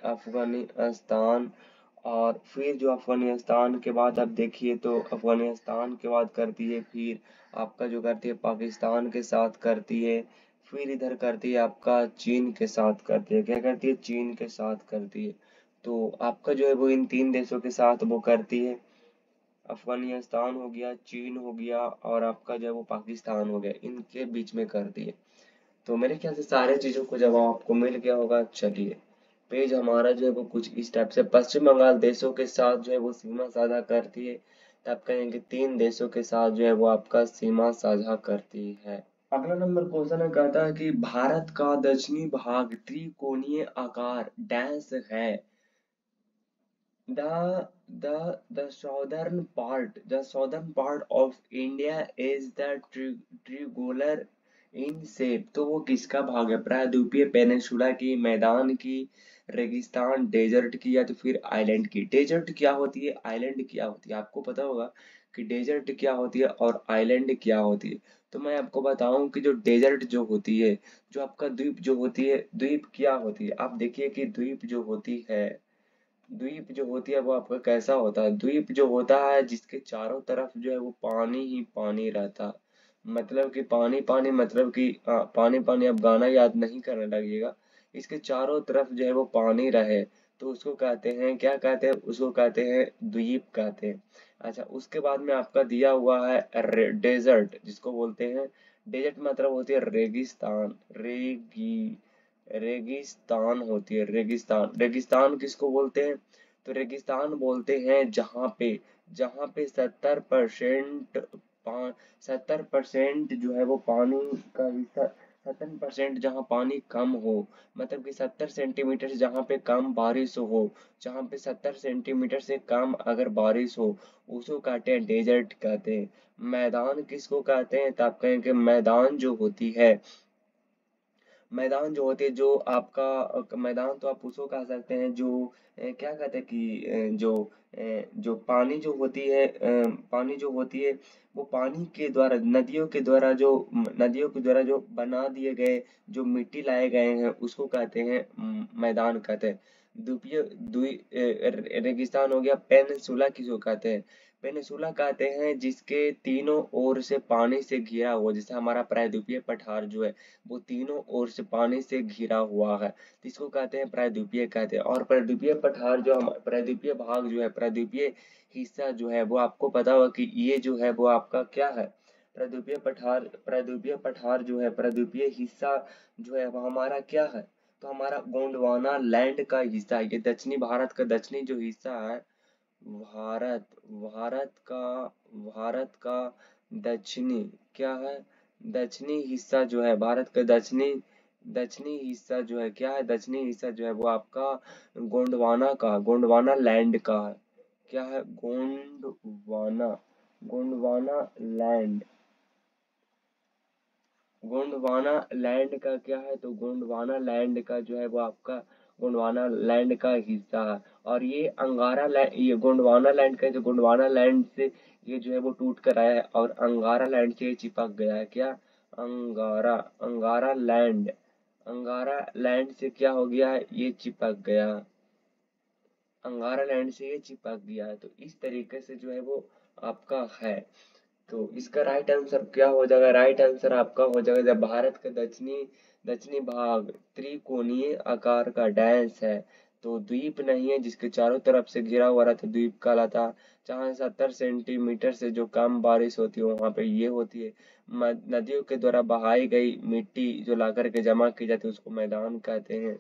अफगानिस्तान। और फिर जो अफगानिस्तान के बाद आप देखिए तो अफगानिस्तान के बाद करती है फिर आपका जो करती है पाकिस्तान के साथ करती है, फिर इधर करती है आपका चीन के साथ करती है, क्या करती है, चीन के साथ करती है। तो आपका जो है वो इन तीन देशों के साथ वो करती है, अफगानिस्तान हो गया, चीन हो गया, और आपका जो है वो पाकिस्तान हो गया, इनके बीच में कर दिए। तो मेरे ख्याल से सारे चीजों को जवाब आपको मिल गया होगा। चलिए, पेज हमारा जो है वो कुछ इस टाइप से पश्चिम बंगाल देशों के साथ जो है वो सीमा साझा करती है, तो आप कहेंगे तीन देशों के साथ जो है वो आपका सीमा साझा करती है। अगला नंबर क्वेश्चन है, कहता है कि भारत का दक्षिणी भाग त्रिकोणीय आकार डैश है, the southern part of India is the triangular in shape, तो वो किसका भाग है, प्रायद्वीपीय पेनिनसुला की, मैदान की, रेगिस्तान डेजर्ट की, या तो फिर आइलैंड की। डेजर्ट क्या होती है, आइलैंड क्या होती है, आपको पता होगा कि डेजर्ट क्या होती है और आइलैंड क्या होती है। तो मैं आपको बताऊं कि जो डेजर्ट जो होती है, जो आपका द्वीप जो होती है, द्वीप क्या होती है, आप देखिए कि द्वीप जो होती है, द्वीप जो होती है वो आपका कैसा होता है? द्वीप जो होता है जिसके चारों तरफ जो है वो पानी ही पानी रहता है। मतलब कि पानी पानी, मतलब कि पानी पानी, आप गाना याद नहीं करने लगिएगा। इसके चारों तरफ जो है वो पानी रहे तो उसको कहते हैं, क्या कहते हैं? उसको कहते हैं द्वीप कहते हैं। अच्छा, उसके बाद में आपका दिया हुआ है डेजर्ट, जिसको बोलते हैं डेजर्ट, मतलब होती है रेगिस्तान। रेगिस्तान होती है रेगिस्तान। रेगिस्तान किसको बोलते हैं? तो रेगिस्तान बोलते हैं जहाँ पे 70% 70% जो है वो पानी का हिस्सा, 70% जहाँ पानी कम हो, मतलब कि 70 सेंटीमीटर जहाँ पे कम बारिश हो, जहाँ पे 70 सेंटीमीटर से कम अगर बारिश हो, उसको कहते हैं डेजर्ट कहते हैं। मैदान किसको कहते हैं? तो आप कहेंगे मैदान जो होती है, मैदान जो होती है, जो आपका मैदान तो आप उसको कह सकते हैं जो क्या कहते हैं कि जो पानी जो होती है, पानी जो होती है, वो पानी के द्वारा, नदियों के द्वारा जो बना दिए गए, जो मिट्टी लाए गए हैं, उसको कहते हैं मैदान कहते हैं। द्वीपीय रेगिस्तान हो गया। पेनिनसुला किसको कहते हैं? पेनिनसुला कहते हैं जिसके तीनों ओर से पानी से घिरा हुआ, जैसे हमारा प्रायद्वीपीय पठार जो है वो तीनों ओर से पानी से घिरा हुआ है, तो इसको कहते हैं प्रायद्वीपीय कहते हैं। और प्रायद्वीपीय पठार जो हम, प्रायद्वीपीय भाग जो है, प्रायद्वीपीय हिस्सा जो है वो आपको पता होगा कि ये जो है वो आपका क्या है? प्रायद्वीपीय पठार जो है, प्रायद्वीपीय हिस्सा जो है वो हमारा क्या है? तो हमारा गोंडवाना लैंड का हिस्सा है। ये दक्षिणी भारत का दक्षिणी जो हिस्सा है, भारत भारत का भारत का दक्षिणी क्या है? दक्षिणी हिस्सा जो है भारत का दक्षिणी दक्षिणी हिस्सा जो है क्या है? दक्षिणी हिस्सा जो है वो आपका गोंडवाना लैंड का है। क्या है? गोंडवाना गोंडवाना लैंड। गोंडवाना लैंड का क्या है? तो गोंडवाना लैंड का जो है वो आपका गोंडवाना लैंड का हिस्सा है। और ये अंगारा लैंड, ये गोंडवाना लैंड का, जो गोंडवाना लैंड से ये जो है वो टूट कर आया है और अंगारा लैंड से ये चिपक गया है। क्या? अंगारा अंगारा लैंड, अंगारा लैंड से क्या हो गया है? ये चिपक गया, अंगारा लैंड से ये चिपक गया है। तो इस तरीके से जो है वो आपका है। तो इसका राइट आंसर क्या हो जाएगा? राइट आंसर आपका हो जाएगा, जब भारत का दक्षिणी दक्षिणी भाग त्रिकोणीय आकार का डैश है तो द्वीप नहीं है, जिसके चारों तरफ से घिरा हुआ रहता है, द्वीप कहलाता। जहाँ 70 सेंटीमीटर से जो कम बारिश होती है वहां पे ये होती है। नदियों के द्वारा बहाई गई मिट्टी जो लाकर के जमा की जाती है उसको मैदान कहते हैं।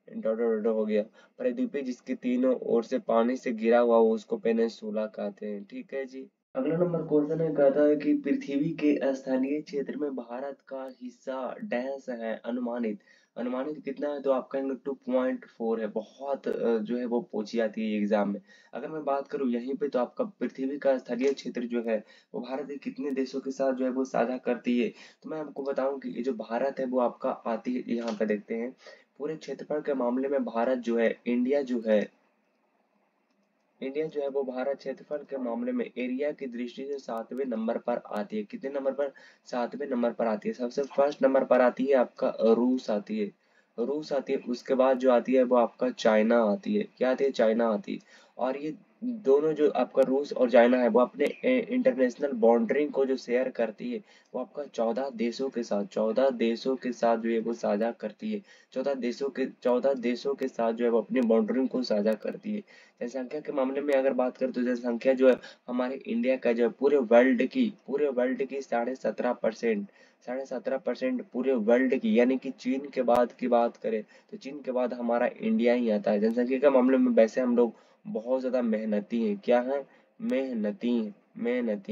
डॉटो डॉटो हो गया। प्रायद्वीपीय जिसके तीनों ओर से पानी से घिरा हुआ हो उसको पेनिनसुला कहते हैं। ठीक है जी। अगला नंबर क्वेश्चन है, कहता है कि पृथ्वी के स्थानीय क्षेत्र में भारत का हिस्सा डैश है अनुमानित। अनुमानित कितना है? तो आप कहेंगे 2.4 है। बहुत जो है वो पूछी जाती है एग्जाम में। अगर मैं बात करूं यहीं पे, तो आपका पृथ्वी का स्थलीय क्षेत्र जो है वो भारत के कितने देशों के साथ जो है वो साझा करती है? तो मैं आपको बताऊं कि ये जो भारत है वो आपका आती है, यहाँ पे देखते हैं पूरे क्षेत्रफल के मामले में भारत जो है, इंडिया जो है वो भारत क्षेत्रफल के मामले में एरिया की दृष्टि से 7वें नंबर पर आती है। कितने नंबर पर? 7वें नंबर पर आती है। सबसे फर्स्ट नंबर पर आती है आपका रूस आती है, रूस आती है। उसके बाद जो आती है वो आपका चाइना आती है। क्या आती है? चाइना आती है। और ये दोनों जो आपका रूस और चाइना है वो अपने इंटरनेशनल बाउंड्री को जो शेयर करती है वो आपका 14 देशों के साथ जो है वो साझा करती है। 14 देशों के साथ जो है वो अपनी बाउंड्री को साझा करती है। जनसंख्या के मामले में अगर बात करें तो जनसंख्या जो है हमारे इंडिया का जो है पूरे वर्ल्ड की 17.5% पूरे वर्ल्ड की, यानी कि चीन के बाद की बात करें तो चीन के बाद हमारा इंडिया ही आता है जनसंख्या के मामले में। वैसे हम लोग बहुत ज्यादा मेहनती हैं। क्या है? मेहनती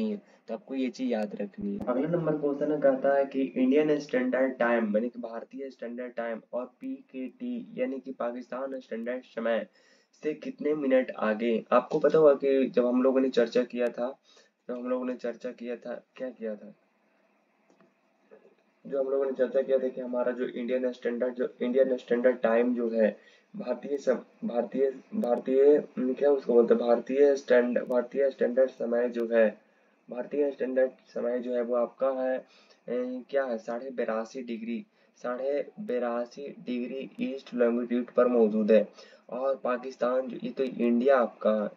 हैं। तो आपको ये चीज याद रखनी है। अगला नंबर क्वेश्चन है, कहता है कि इंडियन स्टैंडर्ड टाइम यानी कि भारतीय स्टैंडर्ड टाइम और पीकेटी यानी कि पाकिस्तान स्टैंडर्ड समय से कितने मिनट आगे? आपको पता होगा कि जब हम लोगों ने चर्चा किया था, क्या किया था? जो हम लोगों ने चर्चा किया था कि हमारा जो इंडियन स्टैंडर्ड टाइम जो है, भारतीय क्या उसको बोलते हैं, भारतीय स्टैंडर्ड समय जो है, भारतीय स्टैंडर्ड समय जो है वो आपका है क्या है? 82.5 डिग्री, 82.5 डिग्री ईस्ट लॉन्गिट्यूड पर मौजूद है। और पाकिस्तान जो, ये तो इंडिया आपका,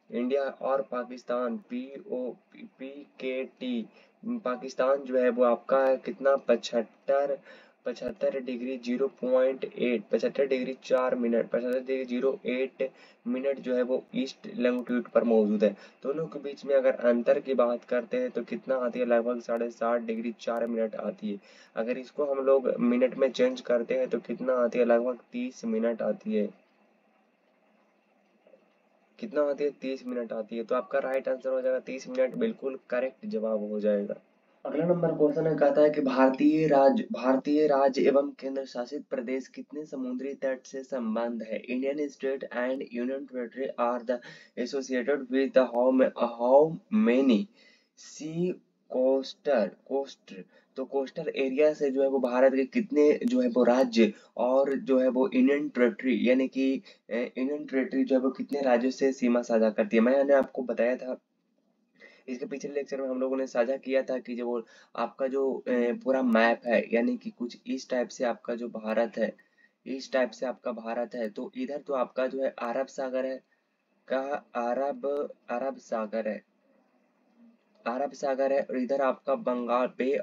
इंडिया और पाकिस्तान POPKT, पाकिस्तान जो है वो आपका है कितना, 75 degree 0.8, 75 degree 4 minute, 75 degree 08 minute जो है वो ईस्ट लॉन्गिट्यूड पर मौजूद है। दोनों के बीच में अगर अंतर की बात करते हैं तो कितना आती है, लगभग 7.5 डिग्री 4 मिनट आती है। अगर इसको हम लोग मिनट में चेंज करते हैं तो कितना आती है, लगभग 30 मिनट आती है। कितना आती है, 30 मिनट आती है। तो आपका राइट आंसर हो जाएगा 30 मिनट, बिल्कुल करेक्ट जवाब हो जाएगा। अगला नंबर क्वेश्चन है, कहता है कि भारतीय राज्य एवं केंद्र शासित प्रदेश कितने समुद्री तट से संबद्ध है। Indian state and union territory are the associated with how many sea coast. तो कोस्टल एरिया से जो है वो भारत के कितने जो है वो राज्य, और जो है वो इंडियन टेरिटरी यानी कि इंडियन टेरिटरी जो है वो कितने राज्यों से सीमा साझा करती है। मैंने आपको बताया था, इसके पिछले लेक्चर में हम लोगों ने साझा किया था कि जो वो आपका जो पूरा मैप है, यानी कि कुछ इस टाइप से आपका जो भारत है, इस टाइप से आपका भारत है। तो इधर तो आपका जो है अरब सागर है, का अरब अरब सागर है, अरब सागर है। और इधर आपका बंगाल, बे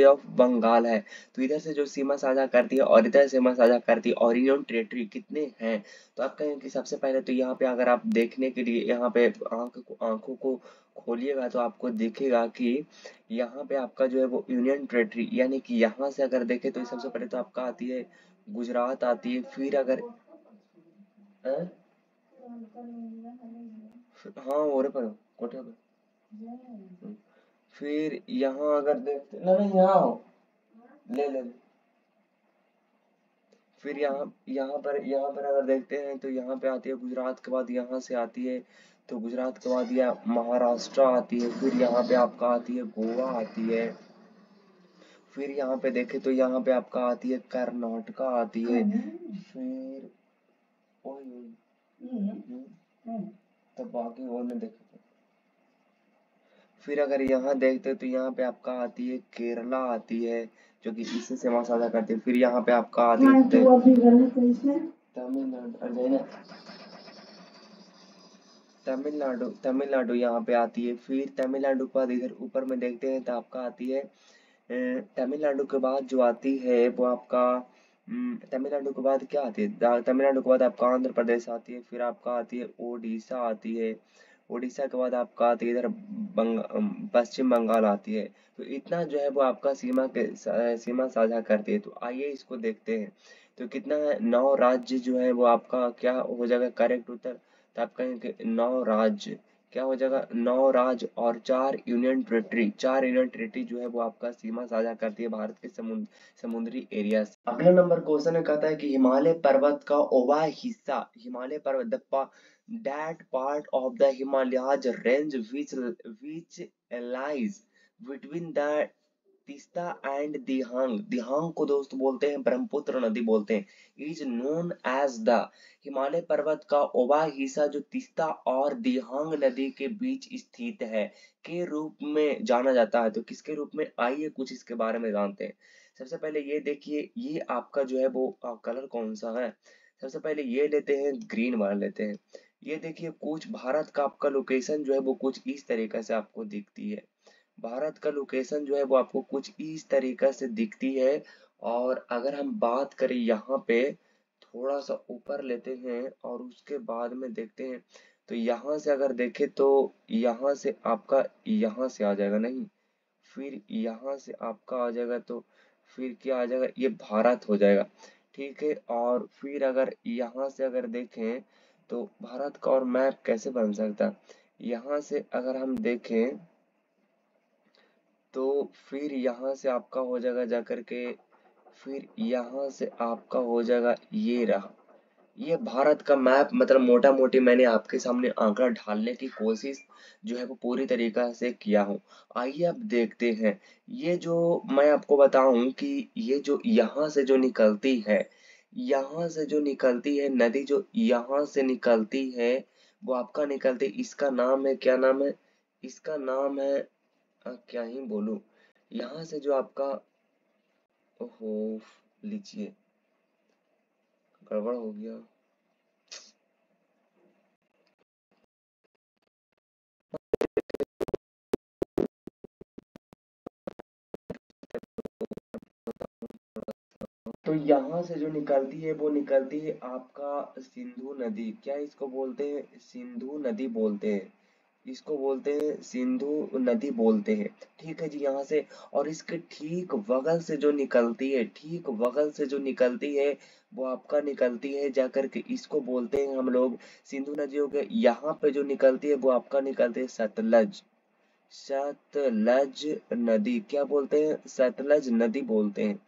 ऑफ बंगाल है। तो इधर से जो सीमा साझा करती है और इधर सीमा साझा करती है, और यूनियन टेरिटरी कितने हैं। तो आप कहेंगे कि सबसे पहले तो यहाँ पे अगर आप देखने के लिए यहाँ पे आंखों को खोलिएगा तो आपको दिखेगा कि यहाँ पे आपका जो है वो यूनियन टेरिटरी, यानी कि यहाँ से अगर देखें तो सबसे पहले तो आपका आती है गुजरात आती है। फिर अगर हाँ, हाँ हो रहे पर कोठे पर। फिर यहाँ अगर देखते ना, नहीं यहाँ आओ, ले। फिर यहाँ पर अगर देखते हैं तो यहाँ पे आती है गुजरात, के बाद यहाँ से आती है, तो गुजरात के बाद यह महाराष्ट्र आती है। फिर यहाँ पे आपका आती है गोवा आती है। फिर यहाँ पे देखे तो यहाँ पे आपका आती है कर्नाटका आती है। फिर ओए तो बाकी वो नहीं देखे। फिर अगर यहाँ देखते तो यहाँ पे आपका आती है केरला आती है, जो कि इससे सीमा साझा करती है। फिर यहाँ पे आपका आती है तमिलनाडु, तमिलनाडु यहाँ पे आती है। फिर तमिलनाडु के बाद इधर ऊपर में देखते हैं तो आपका आती है तमिलनाडु के बाद जो आती है वो आपका तमिलनाडु के बाद क्या आती है, तमिलनाडु के बाद आपका आंध्र प्रदेश आती है। फिर आपका आती है ओडिशा आती है। ओडिशा के बाद आपका आती है इधर पश्चिम बंगाल आती है। तो इतना जो है वो आपका सीमा साझा करती है। तो आइए इसको देखते हैं। तो कितना है, 9 राज्य जो है वो आपका क्या हो जाएगा करेक्ट उत्तर। तो आप कहेंगे 9 राज्य, क्या हो जाएगा 9 राज्य, और 4 यूनियन टेरिटरी, 4 यूनियन टेरिटरी जो है वो आपका सीमा साझा करती है भारत के समुद्री एरिया से। अगला नंबर क्वेश्चन में कहता है कि हिमालय पर्वत का ओवा हिस्सा, हिमालय पर्वत that part of the Himalayas range which lies between the Teesta and Dihang, Dihang को दोस्त बोलते हैं ब्रह्मपुत्र नदी बोलते हैं, is known as the, Himalaya पर्वत का ओवा हिस्सा जो तीस्ता और दिहांग नदी के बीच स्थित है के रूप में जाना जाता है। तो किसके रूप में, आइए कुछ इसके बारे में जानते हैं। सबसे पहले ये देखिए, ये आपका जो है वो कलर कौन सा है। सबसे पहले ये लेते हैं, ग्रीन वाला लेते हैं। ये देखिए कुछ भारत का आपका लोकेशन जो है वो कुछ इस तरीके से आपको दिखती है। भारत का लोकेशन जो है वो आपको कुछ इस तरीका से दिखती है। और अगर हम बात करें यहाँ पे, थोड़ा सा ऊपर लेते हैं और उसके बाद में देखते हैं। तो यहाँ से अगर देखें तो यहाँ से आपका यहाँ से आ जाएगा नहीं, फिर यहाँ से आपका आ जाएगा, तो फिर क्या आ जाएगा, ये भारत हो जाएगा। ठीक है, और फिर अगर यहाँ से अगर देखें तो भारत का और मैप कैसे बन सकता, यहाँ से अगर हम देखें तो फिर यहाँ से आपका हो जाएगा जाकर के, फिर यहाँ से आपका हो जाएगा, ये रहा, ये भारत का मैप। मतलब मोटा मोटी मैंने आपके सामने आंकड़ा ढालने की कोशिश जो है वो पूरी तरीका से किया हूँ। आइए अब देखते हैं, ये जो मैं आपको बताऊं कि ये जो यहाँ से जो निकलती है, यहाँ से जो निकलती है नदी, जो यहाँ से निकलती है वो आपका निकलती, इसका नाम है, क्या नाम है, इसका नाम है क्या ही बोलूं, यहाँ से जो आपका, ओहो, लीजिए, गड़बड़ हो गया। तो यहाँ से जो निकलती है वो निकलती है आपका सिंधु नदी। क्या इसको बोलते हैं? सिंधु नदी बोलते हैं। इसको बोलते हैं सिंधु नदी बोलते हैं। ठीक है जी, यहाँ से। और इसके ठीक बगल से जो निकलती है, ठीक बगल से जो निकलती है वो आपका निकलती है जाकर के, इसको बोलते हैं हम लोग सिंधु नदी हो गया। यहाँ पे जो निकलती है वो आपका निकलती है सतलज। सतलज नदी। क्या बोलते हैं? सतलज नदी बोलते हैं।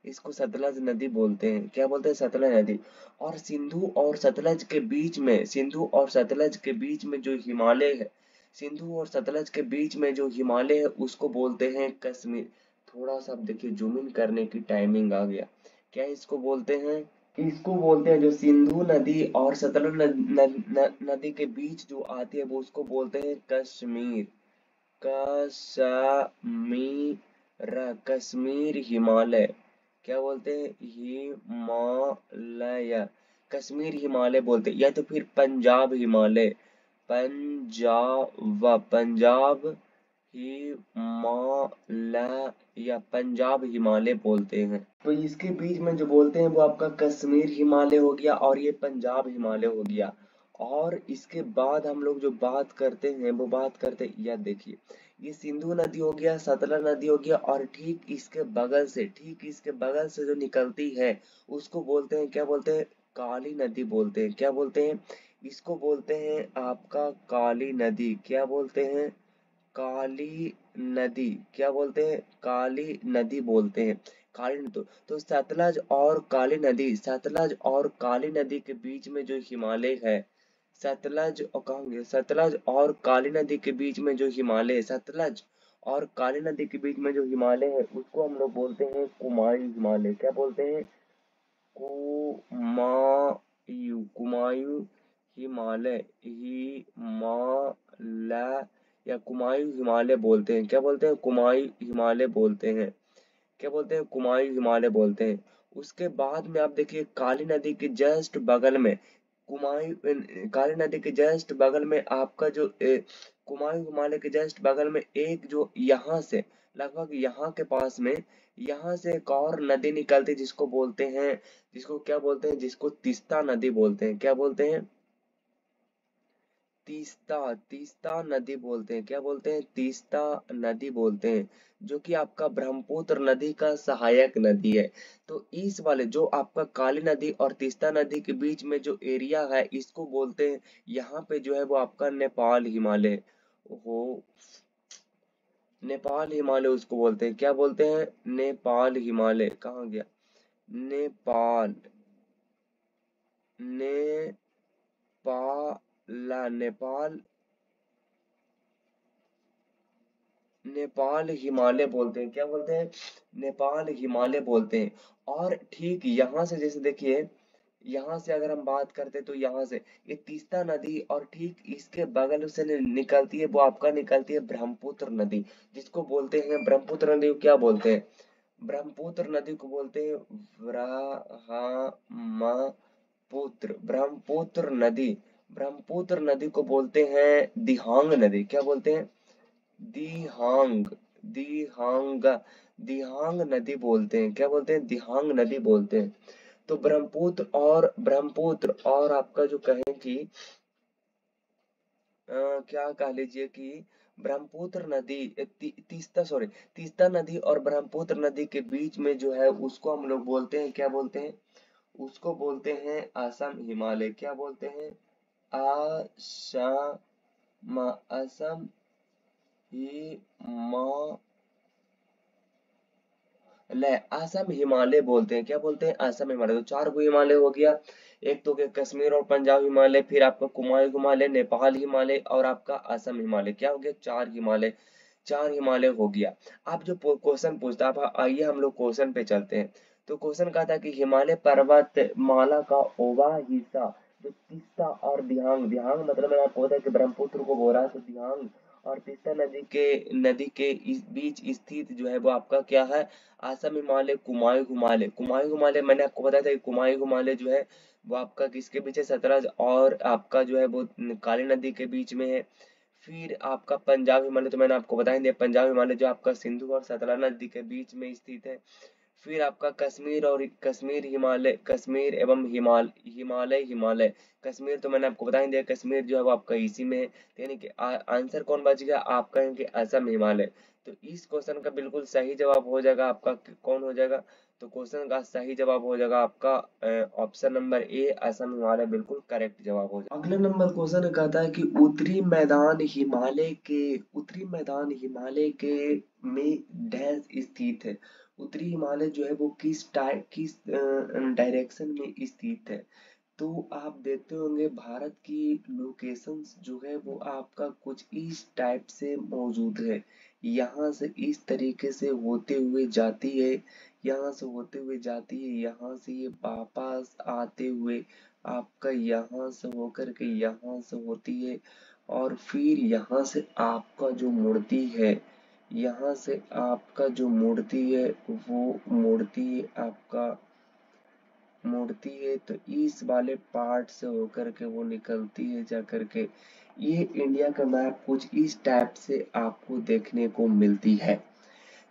इसको सतलज नदी बोलते हैं। क्या बोलते हैं? सतलज नदी। और सिंधु और सतलज के बीच में, सिंधु और सतलज के बीच में जो हिमालय है, सिंधु और सतलज के बीच में जो हिमालय है उसको बोलते हैं कश्मीर। थोड़ा सा अब देखिए, जूम इन करने की टाइमिंग आ गया। क्या इसको बोलते हैं? इसको बोलते हैं, जो सिंधु नदी और सतलज नदी के बीच जो आती है वो उसको बोलते हैं कश्मीर। कश्मीर, कश्मीर हिमालय। क्या बोलते हैं? हिमालय। कश्मीर हिमालय बोलते हैं, या तो फिर पंजाब हिमालय। पंजाब हिमालय या पंजाब हिमालय बोलते हैं। तो इसके बीच में जो बोलते हैं वो आपका कश्मीर हिमालय हो गया और ये पंजाब हिमालय हो गया। और इसके बाद हम लोग जो बात करते हैं वो बात करते हैं, यह देखिए, ये सिंधु नदी हो गया, सतलज नदी हो गया, और ठीक इसके बगल से, ठीक इसके बगल से जो निकलती है उसको बोलते हैं, क्या बोलते हैं? काली नदी बोलते हैं। क्या बोलते हैं? इसको बोलते हैं आपका काली नदी। क्या बोलते हैं? काली नदी। क्या बोलते हैं? काली नदी बोलते हैं। काली नदी। तो सतलज और काली नदी, सतलज और काली नदी के बीच में जो हिमालय है, सतलज और कहोगे, सतलज और काली नदी के बीच में जो हिमालय है, सतलज और काली नदी के बीच में जो हिमालय है उसको हम लोग बोलते हैं कुमायूं हिमालय। क्या बोलते हैं? कुमायूं, कुमायूं हिमालय, हिमालय या कुमायूं हिमालय बोलते हैं। क्या बोलते हैं? कुमायूं हिमालय बोलते हैं। क्या बोलते हैं? कुमायूं हिमालय बोलते हैं। उसके बाद में आप देखिए, काली नदी के जस्ट बगल में, कुमायूं, काली नदी के जस्ट बगल में आपका जो कुमायूं हिमालय के जस्ट बगल में एक जो यहाँ से, लगभग यहाँ के पास में, यहाँ से एक और नदी निकलती है जिसको बोलते हैं, जिसको क्या बोलते हैं? जिसको तीस्ता नदी बोलते हैं। क्या बोलते हैं? तीस्ता, तीस्ता नदी बोलते हैं। क्या बोलते हैं? तीस्ता नदी बोलते हैं, जो कि आपका ब्रह्मपुत्र नदी का सहायक नदी है। तो इस वाले जो आपका काली नदी और तीस्ता नदी के बीच में जो एरिया है इसको बोलते हैं, यहाँ पे जो है वो आपका नेपाल हिमालय हो। नेपाल हिमालय उसको बोलते हैं। क्या बोलते हैं? नेपाल हिमालय। कहाँ गया? नेपाल, नेपाल, नेपाल हिमालय बोलते हैं। क्या बोलते हैं? नेपाल हिमालय बोलते हैं। और ठीक यहाँ से, जैसे देखिए, यहाँ से अगर हम बात करते हैं तो यहाँ से ये तीस्ता नदी, और ठीक इसके बगल से निकलती है वो आपका निकलती है ब्रह्मपुत्र नदी, जिसको बोलते हैं ब्रह्मपुत्र नदी को क्या बोलते हैं? ब्रह्मपुत्र नदी को बोलते हैं ब्रह्मपुत्र, ब्रह्मपुत्र नदी। ब्रह्मपुत्र नदी को बोलते हैं दिहांग नदी। क्या बोलते हैं? दिहांग, दिहांग, दिहांग नदी बोलते हैं। क्या बोलते हैं? दिहांग नदी बोलते हैं। तो ब्रह्मपुत्र और आपका जो कहें कि क्या कह लीजिए कि ब्रह्मपुत्र नदी, तीस्ता, सॉरी, तीस्ता नदी और ब्रह्मपुत्र नदी के बीच में जो है उसको हम लोग बोलते हैं, क्या बोलते हैं? उसको बोलते हैं असम हिमालय। क्या बोलते हैं? असम, असम हिमालय, असम हिमालय बोलते हैं। क्या बोलते हैं? असम हिमालय। तो चार गो हिमालय हो गया। एक तो क्या, कश्मीर और पंजाब हिमालय, फिर आपका कुमायूं हिमालय, नेपाल हिमालय और आपका असम हिमालय। क्या हो गया? चार हिमालय, चार हिमालय हो गया। आप जो क्वेश्चन पूछता, आप आइए हम लोग क्वेश्चन पे चलते हैं। तो क्वेश्चन कहा था कि हिमालय पर्वत माला का वह हिस्सा जो तीस्ता और दिहांग, दिहांग मतलब मैंने आपको बताया कि ब्रह्मपुत्र को बोला, तो दिहांग और तीस्ता नदी के इस बीच स्थित जो है वो आपका क्या है, असम हिमालय, कुमायूं हिमालय। कुमायूं हिमालय मैंने आपको बताया था कि कुमायूं हिमालय जो है वो आपका किसके बीच है, सतलज और आपका जो है वो काली नदी के बीच में है। फिर आपका पंजाब हिमालय, तो मैंने आपको बता ही दिया, पंजाब हिमालय जो आपका सिंधु और सतलज नदी के बीच में स्थित है। फिर आपका कश्मीर और कश्मीर हिमालय, कश्मीर एवं हिमालय। कश्मीर तो मैंने आपको बता ही दिया, कश्मीर जो है वो आपका इसी में है। तो यानी कि आंसर कौन बच गया आपका, यानी कि असम हिमालय। तो इस क्वेश्चन का बिल्कुल सही जवाब हो जाएगा आपका, कौन हो जाएगा, तो क्वेश्चन का सही जवाब हो जाएगा आपका option number A, Assam Himalaya बिल्कुल करेक्ट जवाब हो जाएगा। अगला नंबर क्वेश्चन कहता है कि उत्तरी मैदान हिमालय के में डैश स्थित है। उत्तरी हिमालय जो है वो किस डायरेक्शन में स्थित है। तो आप देखते होंगे भारत की लोकेशंस जो है वो आपका कुछ इस टाइप से मौजूद है। यहाँ से इस तरीके से होते हुए जाती है, यहाँ से होते हुए जाती है, यहाँ से ये वापस आते हुए आपका यहाँ से होकर के यहाँ से होती है, और फिर यहाँ से आपका जो मुड़ती है, यहाँ से आपका जो मुड़ती है वो मुड़ती है आपका, मुड़ती है तो इस वाले पार्ट से होकर के वो निकलती है जा करके। ये इंडिया का मैप कुछ इस टाइप से आपको देखने को मिलती है।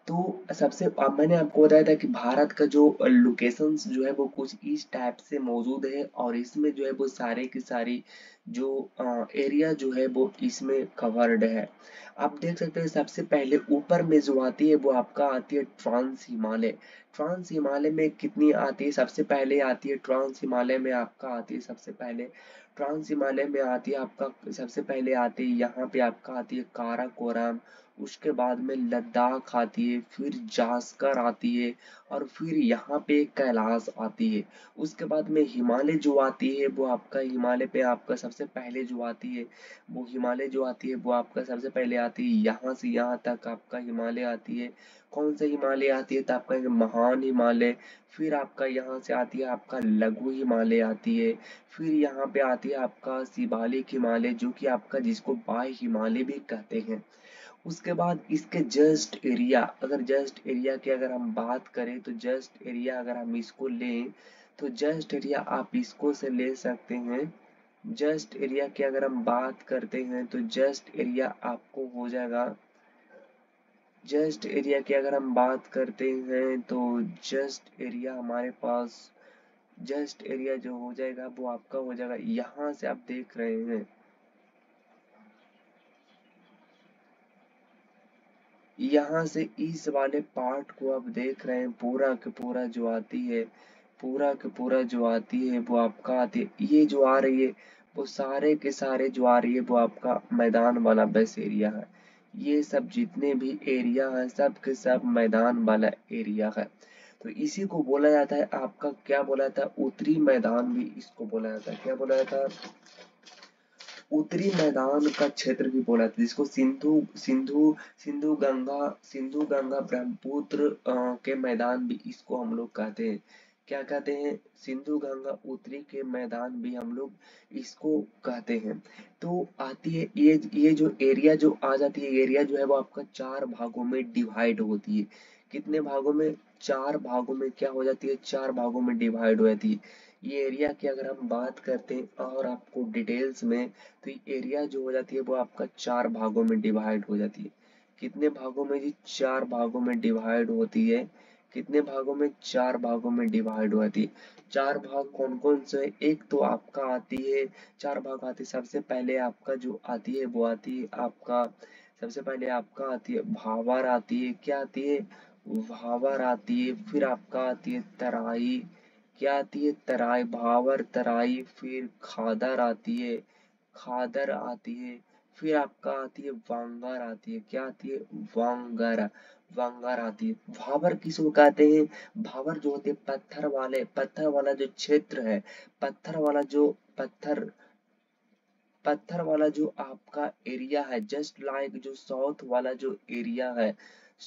तो सबसे अब मैंने आपको बताया था कि भारत का जो लोकेशंस जो है वो कुछ इस टाइप से मौजूद है, और इसमें जो है वो सारे की सारी जो एरिया जो है वो इसमें कवर्ड है। आप देख सकते हैं सबसे पहले ऊपर में जो आती है वो आपका आती है ट्रांस हिमालय। ट्रांस हिमालय में कितनी आती है, सबसे पहले आती है ट्रांस हिमालय में आपका आती है सबसे पहले, ट्रांस हिमालय में आती है आपका सबसे पहले आती है यहाँ पे आपका आती है काराकोरम, उसके बाद में लद्दाख आती है, फिर जास्कर आती है, और फिर यहाँ पे कैलाश आती है। उसके बाद में हिमालय जो आती है वो आपका, हिमालय पे आपका सबसे पहले जो आती है वो हिमालय जो आती है वो आपका सबसे पहले आती है यहाँ से यहाँ तक आपका हिमालय आती है। कौन सा हिमालय आती है, तो आपका महान हिमालय। फिर आपका यहाँ से आती है आपका लघु हिमालय आती है। फिर यहाँ पे आती है आपका शिवालिक हिमालय जो कि आपका जिसको बाह्य हिमालय भी कहते हैं। उसके बाद इसके जस्ट एरिया, अगर जस्ट एरिया की अगर हम बात करें तो जस्ट एरिया अगर हम इसको लें तो जस्ट एरिया आप इसको से ले सकते हैं। जस्ट एरिया की अगर हम बात करते हैं तो जस्ट एरिया आपको हो जाएगा, जस्ट एरिया की अगर हम बात करते हैं तो जस्ट एरिया हमारे पास, जस्ट एरिया जो हो जाएगा वो आपका हो जाएगा, यहाँ से आप देख रहे हैं, यहाँ से इस वाले पार्ट को आप देख रहे हैं, पूरा के पूरा जो आती है, पूरा के पूरा जो आती है वो आपका आती है, ये जो आ रही है वो सारे के सारे जो आ रही है वो आपका मैदान वाला बेस एरिया है। ये सब जितने भी एरिया है सब के सब मैदान वाला एरिया है। तो इसी को बोला जाता है आपका, क्या बोला था, उत्तरी मैदान भी इसको बोला जाता है, क्या बोला जाता है, उत्तरी मैदान का क्षेत्र भी बोला था, जिसको सिंधु गंगा ब्रह्मपुत्र के मैदान भी इसको हम लोग कहते हैं। क्या कहते हैं, सिंधु गंगा उत्तरी के मैदान भी हम लोग इसको कहते हैं। तो आती है ये जो एरिया जो आ जाती है, एरिया जो है वो आपका चार भागों में डिवाइड होती है। कितने भागों में, चार भागों में क्या हो जाती है, चार भागों में डिवाइड हो जाती है। ये एरिया की अगर हम बात करते हैं और आपको डिटेल्स में, तो एरिया जो हो जाती है वो आपका चार भागों में डिवाइड हो जाती है। कितने भागों में जी, चार भागों में डिवाइड होती है। कितने भागों में, चार भागों में डिवाइड होती है। चार भाग कौन कौन से है, एक तो आपका आती है, चार भाग आती है, सबसे पहले आपका जो आती है वो आती है आपका, सबसे पहले आपका आती है भावर आती है, क्या आती है, भावर आती है। फिर आपका आती है तराई, क्या आती है, तराई, भावर तराई। फिर खादर आती है, खादर आती है। फिर आपका आती है वांगर आती है, क्या आती है, वांगर, वांगर आती है। भावर किसको कहते हैं, भावर जो होते हैं पत्थर वाले, पत्थर वाला जो क्षेत्र है, पत्थर वाला जो पत्थर वाला जो आपका एरिया है, जस्ट लाइक जो साउथ वाला जो एरिया है,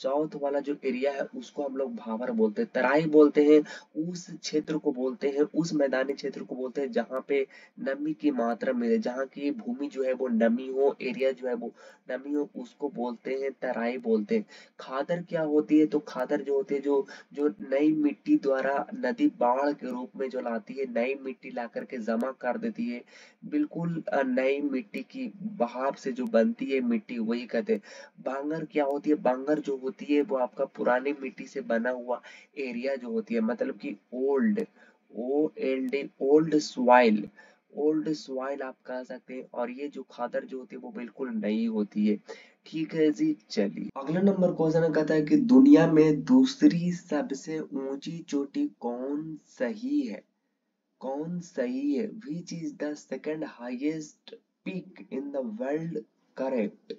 साउथ वाला जो एरिया है उसको हम लोग भाबर बोलते हैं। तराई बोलते हैं उस क्षेत्र को बोलते हैं, उस मैदानी क्षेत्र को बोलते हैं जहाँ पे नमी की मात्रा मिले, जहाँ की भूमि जो है वो नमी हो, एरिया जो है वो नमी हो, उसको बोलते हैं तराई बोलते हैं। खादर क्या होती है? तो खादर जो होती है, जो जो नई मिट्टी द्वारा नदी बाढ़ के रूप में जो लाती है, नई मिट्टी ला करके जमा कर देती है, बिल्कुल नई मिट्टी की बहाव से जो बनती है मिट्टी, वही कहते हैं। बांगर क्या होती है? बांगर जो होती है वो आपका पुरानी मिट्टी से बना हुआ एरिया जो होती है, मतलब कि ओल्ड, OLD, ओल्ड सॉइल आप कह सकते हैं। और ये जो खादर जो होती है वो बिल्कुल नई होती है। ठीक है जी, चलिए अगला नंबर क्वेश्चन कहता है कि दुनिया में दूसरी सबसे ऊंची चोटी कौन सही है? कौन सही है? विच is the second highest peak in the world? Correct.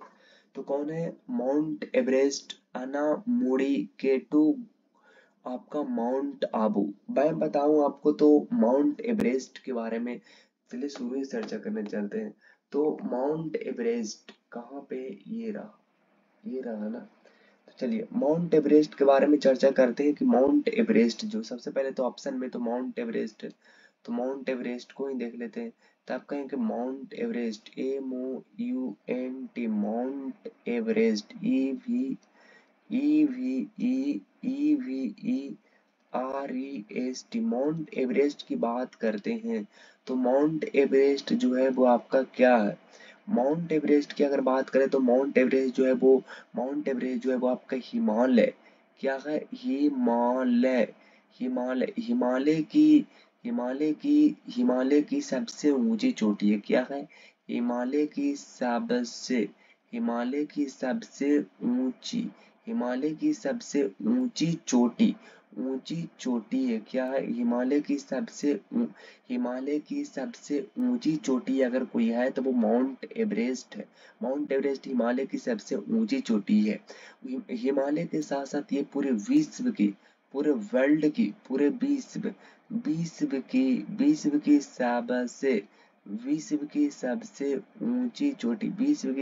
तो कौन है? माउंट एवरेस्ट, अना मोड़ी, केटू, आपका माउंट आबू। मैं बताऊं आपको तो माउंट एवरेस्ट के बारे में चलिए शुरू ही चर्चा करने चलते हैं। तो माउंट एवरेस्ट कहाँ पे? ये रहा ना। तो चलिए माउंट एवरेस्ट के बारे में चर्चा करते हैं कि माउंट एवरेस्ट जो सबसे पहले तो ऑप्शन में तो माउंट एवरेस्ट है, तो माउंट एवरेस्ट को ही देख लेते हैं। तो आप कहेंगे mount Everest, MOUNT, mount Everest, EVEREST, mount Everest की बात करते हैं। तो माउंट एवरेस्ट जो है वो आपका क्या है? माउंट एवरेस्ट की अगर बात करें तो माउंट एवरेस्ट जो है वो, माउंट एवरेस्ट जो है वो आपका हिमालय, क्या है? हिमालय, हिमालय की, हिमालय की सबसे ऊंची चोटी है। क्या है? हिमालय की सबसे, हिमालय की सबसे ऊंची, हिमालय की सबसे ऊंची चोटी, ऊंची चोटी है। क्या है? हिमालय की सबसे हिमालय की सबसे ऊंची चोटी अगर कोई है तो वो माउंट एवरेस्ट है। माउंट एवरेस्ट हिमालय की सबसे ऊंची चोटी है। हिमालय के साथ साथ ये पूरे विश्व की, पूरे वर्ल्ड की, पूरे विश्व की सबसे, विश्व की सबसे ऊंची चोटी, विश्व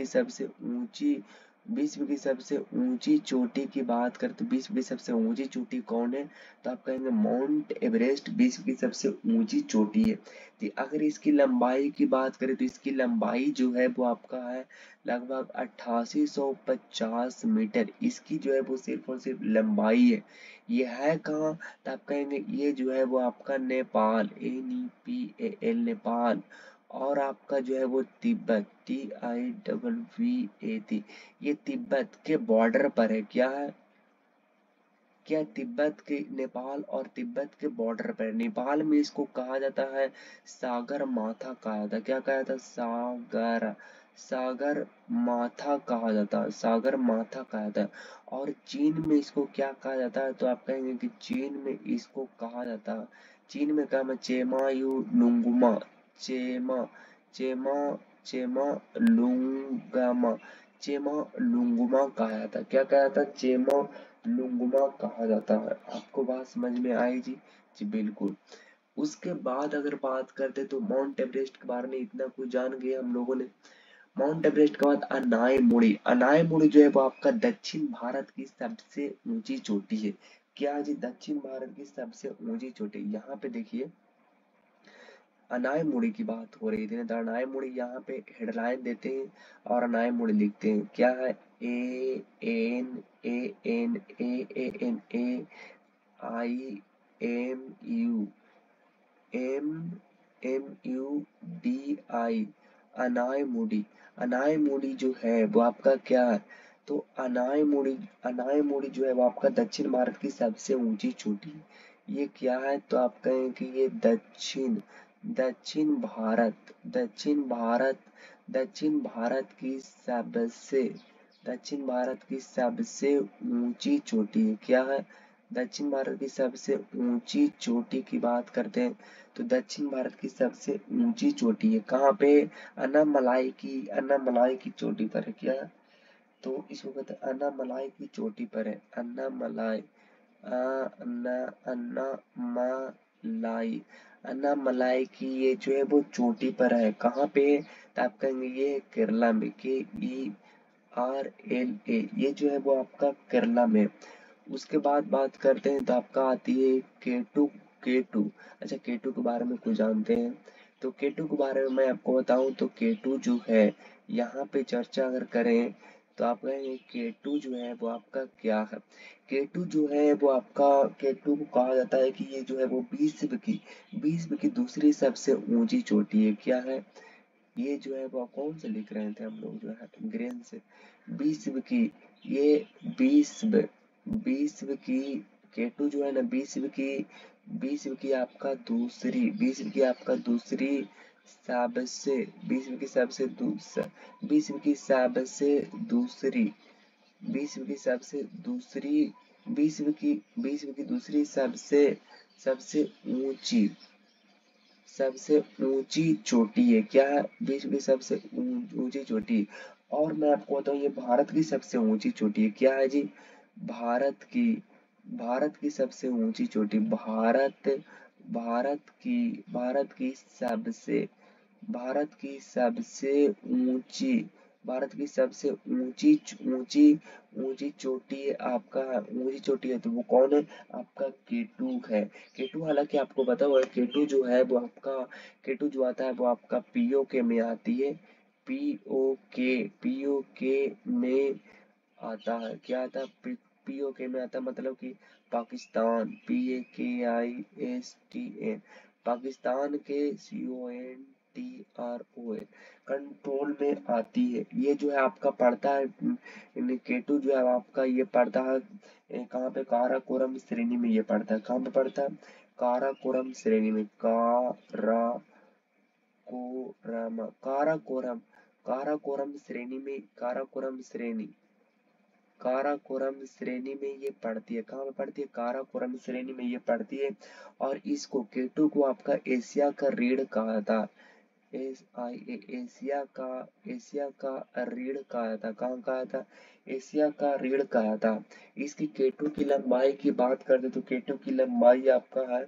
की सबसे ऊंची चोटी की बात करें तो विश्व की सबसे ऊंची चोटी कौन है? तो आप कहेंगे माउंट एवरेस्ट विश्व की सबसे ऊंची चोटी है। तो अगर इसकी लंबाई की बात करें तो इसकी लंबाई जो है वो आपका है लगभग 8850 मीटर। इसकी जो है वो सिर्फ और सिर्फ लंबाई है। ये है कहाँ? तो आप कहेंगे ये जो है वो आपका नेपाल, NEPAL, नेपाल। और आपका जो है वो तिब्बत, TIVVAT, ये तिब्बत के बॉर्डर पर है। क्या है? क्या तिब्बत के, नेपाल और तिब्बत के बॉर्डर पर, नेपाल में इसको कहा जाता है सागर माथा कहा जाता है। क्या कहा जाता है? सागर माथा कहा जाता है, सागर माथा कहा जाता है। और चीन में इसको क्या कहा जाता है? तो आप कहेंगे कि चीन में इसको कहा जाता है, चीन में कहा मैं चेमायू लुंगुमा, चेमा चेमा चेमा लुंगामा, चेमा लुंगुमा कहा जाता है। क्या कहा जाता है? चेमा लुंगुमा कहा जाता है। आपको बात समझ में आई जी? जी बिल्कुल। उसके बाद अगर बात करते तो माउंट एवरेस्ट के बारे में इतना कुछ जान गए हम लोगों ने। माउंट एवरेस्ट के बाद अनायमुड़ी, अनायमुड़ी जो है वो आपका दक्षिण भारत की सबसे ऊंची चोटी है। क्या जी? दक्षिण भारत की सबसे ऊंची चोटी। यहाँ पे देखिए अनायमुड़ी की बात हो रही थी ना, तो अनायमुड़ी यहाँ पे हेडलाइन देते हैं और अनायमुड़ी लिखते हैं। क्या है? ANANANAIMU, MMUDI, अनायमुड़ी। अनायमुड़ी जो है वो आपका क्या है? तो अनायमुड़ी जो है वो आपका दक्षिण भारत की सबसे ऊंची चोटी है। ये क्या है? तो आप कहें कि ये दक्षिण भारत, दक्षिण भारत की सबसे, दक्षिण भारत की सबसे ऊंची चोटी है। क्या है? दक्षिण भारत की सबसे ऊंची चोटी की बात करते हैं तो दक्षिण भारत की सबसे ऊंची चोटी है कहाँ पे? अन्नामलाई की चोटी पर है। क्या? तो इसको कहते हैं अन्नामलाई की चोटी पर है। अन्नामलाई, अन्नामलाई, अन्नामलाई की ये जो है वो चोटी पर है। कहाँ पे? तो आप कहेंगे ये केरला में, RLA, ये जो है वो आपका केरला में। उसके बाद बात करते हैं तो आपका आती है केटू। केटू, अच्छा केटू के बारे में कुछ जानते हैं? तो केटू के बारे में मैं आपको बताऊं तो केटू जो है, यहाँ पे चर्चा अगर करें तो आप कहेंगे केटू जो है वो आपका क्या है। केटू जो है वो आपका, केटू को कहा जाता है कि ये जो है वो विश्व की दूसरी सबसे ऊंची चोटी है। क्या है ये जो है वो, कौन से लिख रहे थे हम लोग जो है ग्रेन से, विश्व की, ये विश्व, विश्व की, केटू जो है ना विश्व की आपका दूसरी सबसे, विश्व की सबसे विश्व की सबसे दूसरी, विश्व की सबसे दूसरी, विश्व की दूसरी सबसे, सबसे ऊंची, सबसे ऊंची चोटी है। क्या है? विश्व की सबसे ऊंची चोटी। और मैं आपको बताऊं ये भारत की सबसे ऊंची चोटी है। क्या है जी? भारत की, भारत की सबसे ऊंची चोटी, भारत की सबसे, भारत की सबसे ऊंची, भारत की सबसे ऊंची ऊंची ऊंची चोटी आपका, ऊंची चोटी है तो वो कौन है? आपका केटू है। केटू, हालांकि आपको पता हुआ है केटू जो है वो आपका, केटू जो आता है वो आपका पीओके में आती है। पीओके में आता है। क्या आता है? पीओके में आता है, मतलब कि पाकिस्तान, PAKISTN, पाकिस्तान के CONTROL कंट्रोल में आती है। ये जो है आपका पड़ता है, केटू जो है आपका ये पड़ता है कहाँ पे? काराकोरम श्रेणी में ये पड़ता है। कहाँ पे पड़ता है? काराकोरम श्रेणी में। काराकोरम, काराकोरम श्रेणी में, काराकोरम श्रेणी, काराकोरम श्रेणी में ये पड़ती है। कहाँ पे पड़ती है? काराकोरम श्रेणी में ये पड़ती है। और इसको, केटू को आपका एशिया का रीढ़ कहा था। एशिया का रीढ़ कहा था। कहाँ कहा था? एशिया का रीढ़ कहा था। इसकी केटू की लंबाई की बात करते तो केटू की लंबाई आपका है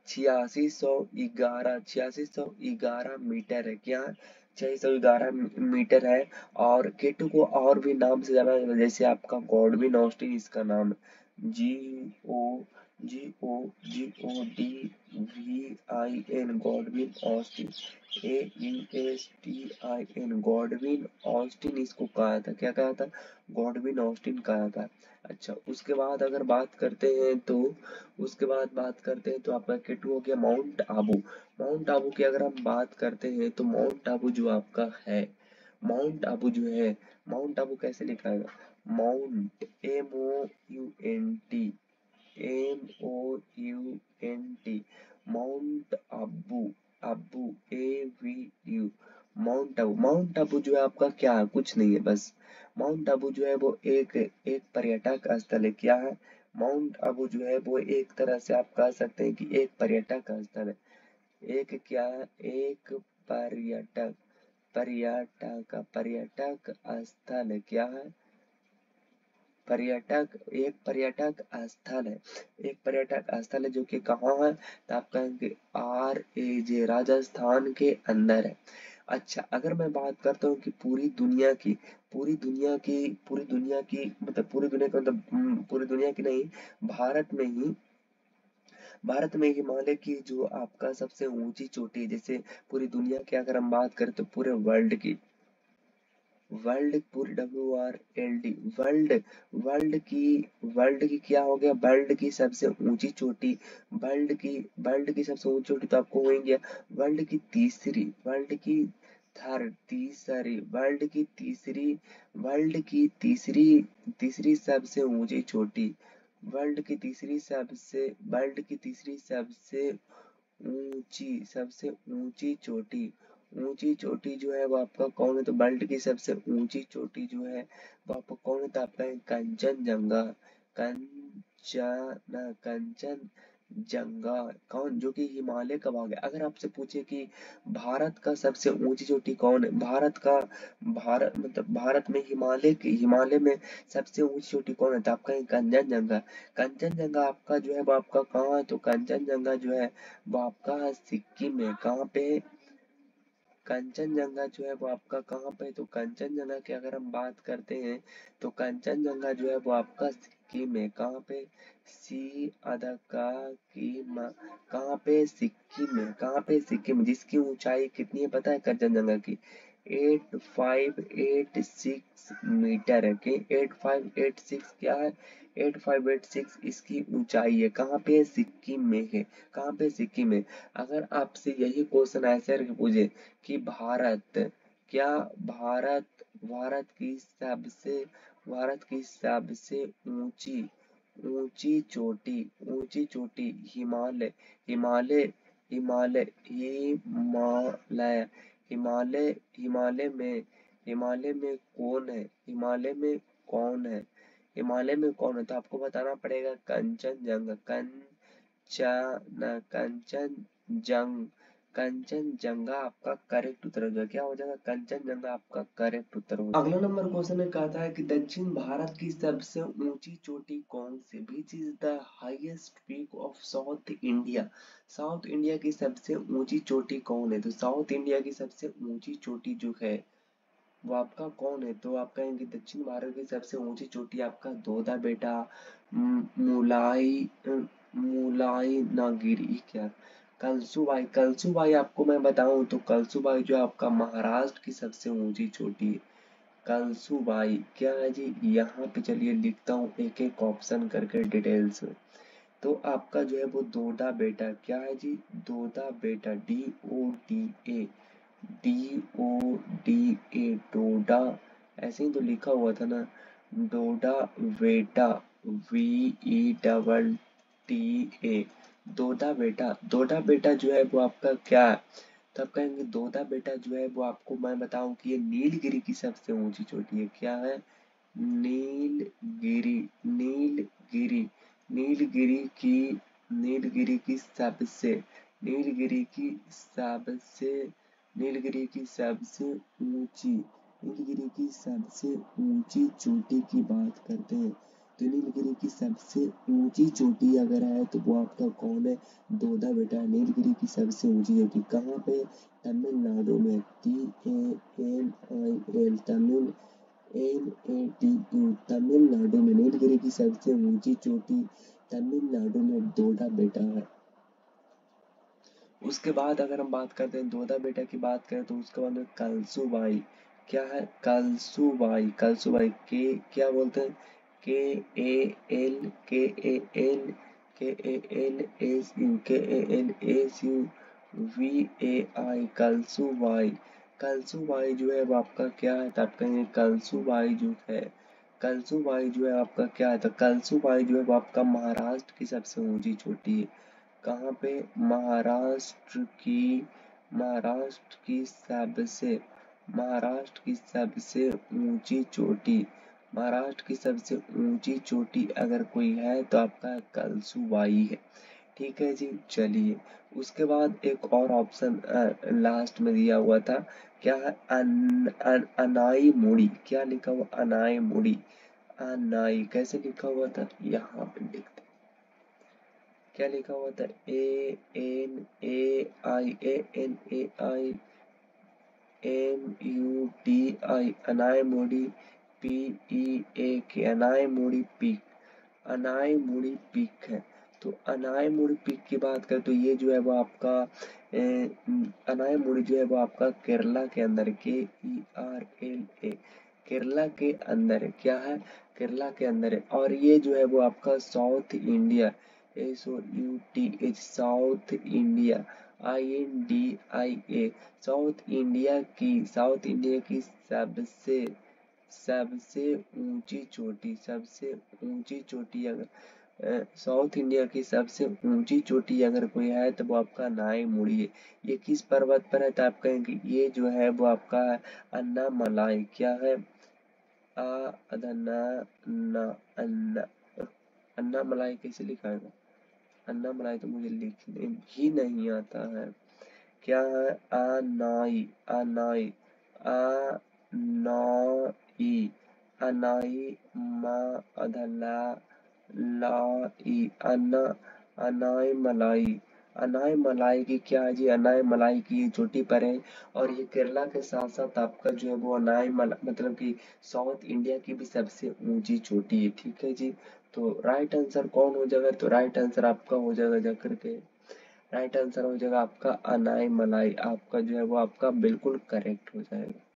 8611 मीटर है। क्या? 611 मीटर है। और केटू को और भी नाम से जाना जाता है, जैसे आपका गॉडविन ऑस्टिन इसका नाम है। GODWIN, Godwin Austen, AUSTIN, Godwin Austen इसको कहा था। क्या कहा था? गॉडविन ऑस्टिन कहा था। अच्छा, उसके बाद अगर बात करते हैं तो, उसके बाद बात करते हैं तो आपका केटू हो गया माउंट आबू। माउंट आबू की अगर हम बात करते हैं तो माउंट आबू जो आपका है, माउंट आबू जो है, माउंट आबू कैसे लिखा है? Mount, MOUNT, mount Abu, Abu, ABU, mount Abu. Mount Abu जो है आपका क्या है? कुछ नहीं है, बस माउंट आबू जो है वो एक एक पर्यटक स्थल है। क्या है? माउंट आबू जो है वो एक तरह से आप कह सकते हैं कि एक पर्यटक स्थल है। एक क्या है? एक पर्यटक, पर्यटक स्थल है। क्या है? पर्यटक, एक पर्यटक स्थल है, एक पर्यटक स्थल है जो कि कहाँ है? तो आप कहेंगे RAJ, राजस्थान के अंदर है। अच्छा, अगर मैं बात करता हूँ कि पूरी दुनिया की मतलब पूरी दुनिया का मतलब पूरी दुनिया की नहीं, भारत में ही, भारत में हिमालय की जो आपका सबसे ऊंची चोटी है, जैसे पूरी दुनिया की अगर हम बात करें तो पूरे वर्ल्ड की, वर्ल्ड पूरी WRLD, वर्ल्ड, वर्ल्ड की क्या हो गया? वर्ल्ड की सबसे ऊंची चोटी, वर्ल्ड की सबसे ऊंची चोटी तो आपको हो ही गया। वर्ल्ड की तीसरी, वर्ल्ड की थर्ड, तीसरी, वर्ल्ड की तीसरी, तीसरी सबसे ऊंची चोटी, वर्ल्ड की तीसरी सबसे ऊंची, सबसे ऊंची चोटी, ऊंची चोटी जो है वो आपका कौन है? तो वर्ल्ड की सबसे ऊंची चोटी जो है वो आपका कौन है? तो आपका है कंचनजंगा, कंचनजंगा, कौन? जो कि हिमालय का भाग है। अगर आपसे पूछे कि भारत का सबसे ऊंची चोटी कौन है, भारत मतलब भारत में हिमालय में सबसे ऊंची चोटी कौन है? तो आपका है कंचनजंगा। कंचनजंगा आपका जो है वो आपका कहाँ है? तो कंचनजंगा जो है वो आपका सिक्किम में। कहाँ पे? कंचनजंगा जो है वो आपका कहाँ पे है? तो कंचनजंगा की अगर हम बात करते हैं तो कंचनजंगा जो है वो आपका सिक्किम में, कहाँ पे? सी अदा का की मा, कहाँ पे? सिक्किम में। कहाँ पे? सिक्किम में। जिसकी ऊंचाई कितनी है पता है कंचनजंगा की? 8586 मीटर है। कि 8586 क्या है? 8586 इसकी ऊंचाई है। कहाँ पे? सिक्किम में है। कहाँ पे? सिक्किम में। अगर आपसे यही क्वेश्चन ऐसे करके पूछे कि भारत, क्या भारत भारत की सबसे ऊंची ऊंची चोटी हिमालय हिमालय हिमालय हिमालय हिमालय हिमालय में कौन है? हिमालय में कौन है? तो आपको बताना पड़ेगा कंचनजंगा। कंचनजंग कंचनजंगा आपका करेक्ट उत्तर हो जाएगा। क्या हो जाएगा? कंचनजंगा आपका करेक्ट उत्तर हो जाएगा। अगला नंबर क्वेश्चन में कहता है कि दक्षिण भारत की सबसे ऊंची चोटी कौन सी? Which is the highest peak of South India? South India की सबसे ऊंची चोटी कौन है? तो साउथ इंडिया की सबसे ऊंची चोटी जो है वो आपका कौन है? तो आप कहेंगे दक्षिण भारत की सबसे ऊंची चोटी आपका दोदा बेटा, मुलाई नागिरी, क्या कलसुबाई? कलसुबाई आपको मैं बताऊं तो कलसुबाई जो है आपका महाराष्ट्र की सबसे ऊंची चोटी है। कलसुबाई क्या है जी? यहाँ पे चलिए लिखता हूँ एक एक ऑप्शन करके डिटेल्स में। तो आपका जो है वो दोदा बेटा, क्या है जी? दोदा बेटा, DODA डोडा, ऐसे ही तो लिखा हुआ था ना, डोडा बेटा, VETTA, दोडा बेटा जो है वो आपका क्या है? तो आप कहेंगे दोदा बेटा जो है वो आपको मैं बताऊं कि ये नीलगिरी की सबसे ऊंची चोटी है। क्या है? नीलगिरी नीलगिरी नीलगिरी की नीलगिरी की सबसे नीलगिरी की सबसे नीलगिरी की सबसे ऊंची नीलगिरी की सबसे ऊंची चोटी की बात करते हैं तो नीलगिरी की सबसे ऊंची चोटी अगर है तो वो आपका कौन है? दोदा बेटा। नीलगिरी की सबसे ऊंची चोटी कहाँ पे? तमिलनाडु में। TAMIL NADU, तमिलनाडु में। नीलगिरी की सबसे ऊंची चोटी तमिलनाडु में दोदा बेटा है। उसके बाद अगर हम बात करते हैं दोदा बेटा की बात करें तो उसके बाद में कलसुबाई, क्या है? कलसुबाई के क्या बोलते हैं? KALSU कलसुबाई जो है वो आपका क्या है? तो आप कहेंगे कलसुबाई जो है आपका क्या है? तो कलसुबाई जो है वो आपका महाराष्ट्र की सबसे ऊंची चोटी है। कहाँ पे? महाराष्ट्र की सबसे ऊंची चोटी महाराष्ट्र की सबसे ऊंची चोटी अगर कोई है तो आपका कलसुबाई है। ठीक है जी, चलिए। उसके बाद एक और ऑप्शन लास्ट में दिया हुआ था। क्या है? अनाई मुड़ी। क्या लिखा हुआ? अनाई मुड़ी। अनाई कैसे लिखा हुआ था? यहाँ पे लिखते, क्या लिखा हुआ था? ANAIMUDI, Anaimudi. PEAK, Anaimudi peak. Anaimudi peak है। तो अनायमुड़ी पीक की बात करें तो ये जो है वो आपका अनायमुड़ी जो है वो आपका केरला के अंदर, KERLA, केरला के अंदर है। क्या है? केरला के अंदर है। और ये जो है वो आपका south India, SOUTH, south India, INDIA, south India की सबसे ऊंची चोटी अगर साउथ इंडिया की सबसे ऊंची चोटी अगर कोई है तो वो आपका नाई मुड़ी है। ये किस पर्वत पर है? तो आप कहेंगे ये जो है वो आपका है अन्नामलाई। क्या है? आ अदना ना अन्ना अन्नामलाई कैसे लिखा है? अन्नामलाई तो मुझे लिखने ही नहीं आता है। क्या है? अनाई अनाई अनाई अनाई मा अधला लाई अन्ना अनाई मलाई अनाय मलाई की क्या है जी, अनाय मलाई की ये चोटी पर है। और ये केरला के साथ साथ आपका जो है वो अनाय मला मतलब कि साउथ इंडिया की भी सबसे ऊंची चोटी है, ठीक है जी। तो राइट आंसर कौन हो जाएगा, तो राइट आंसर आपका हो जाएगा जाकर के, राइट आंसर हो जाएगा आपका अनाय मलाई, आपका जो है वो आपका बिल्कुल करेक्ट हो जाएगा।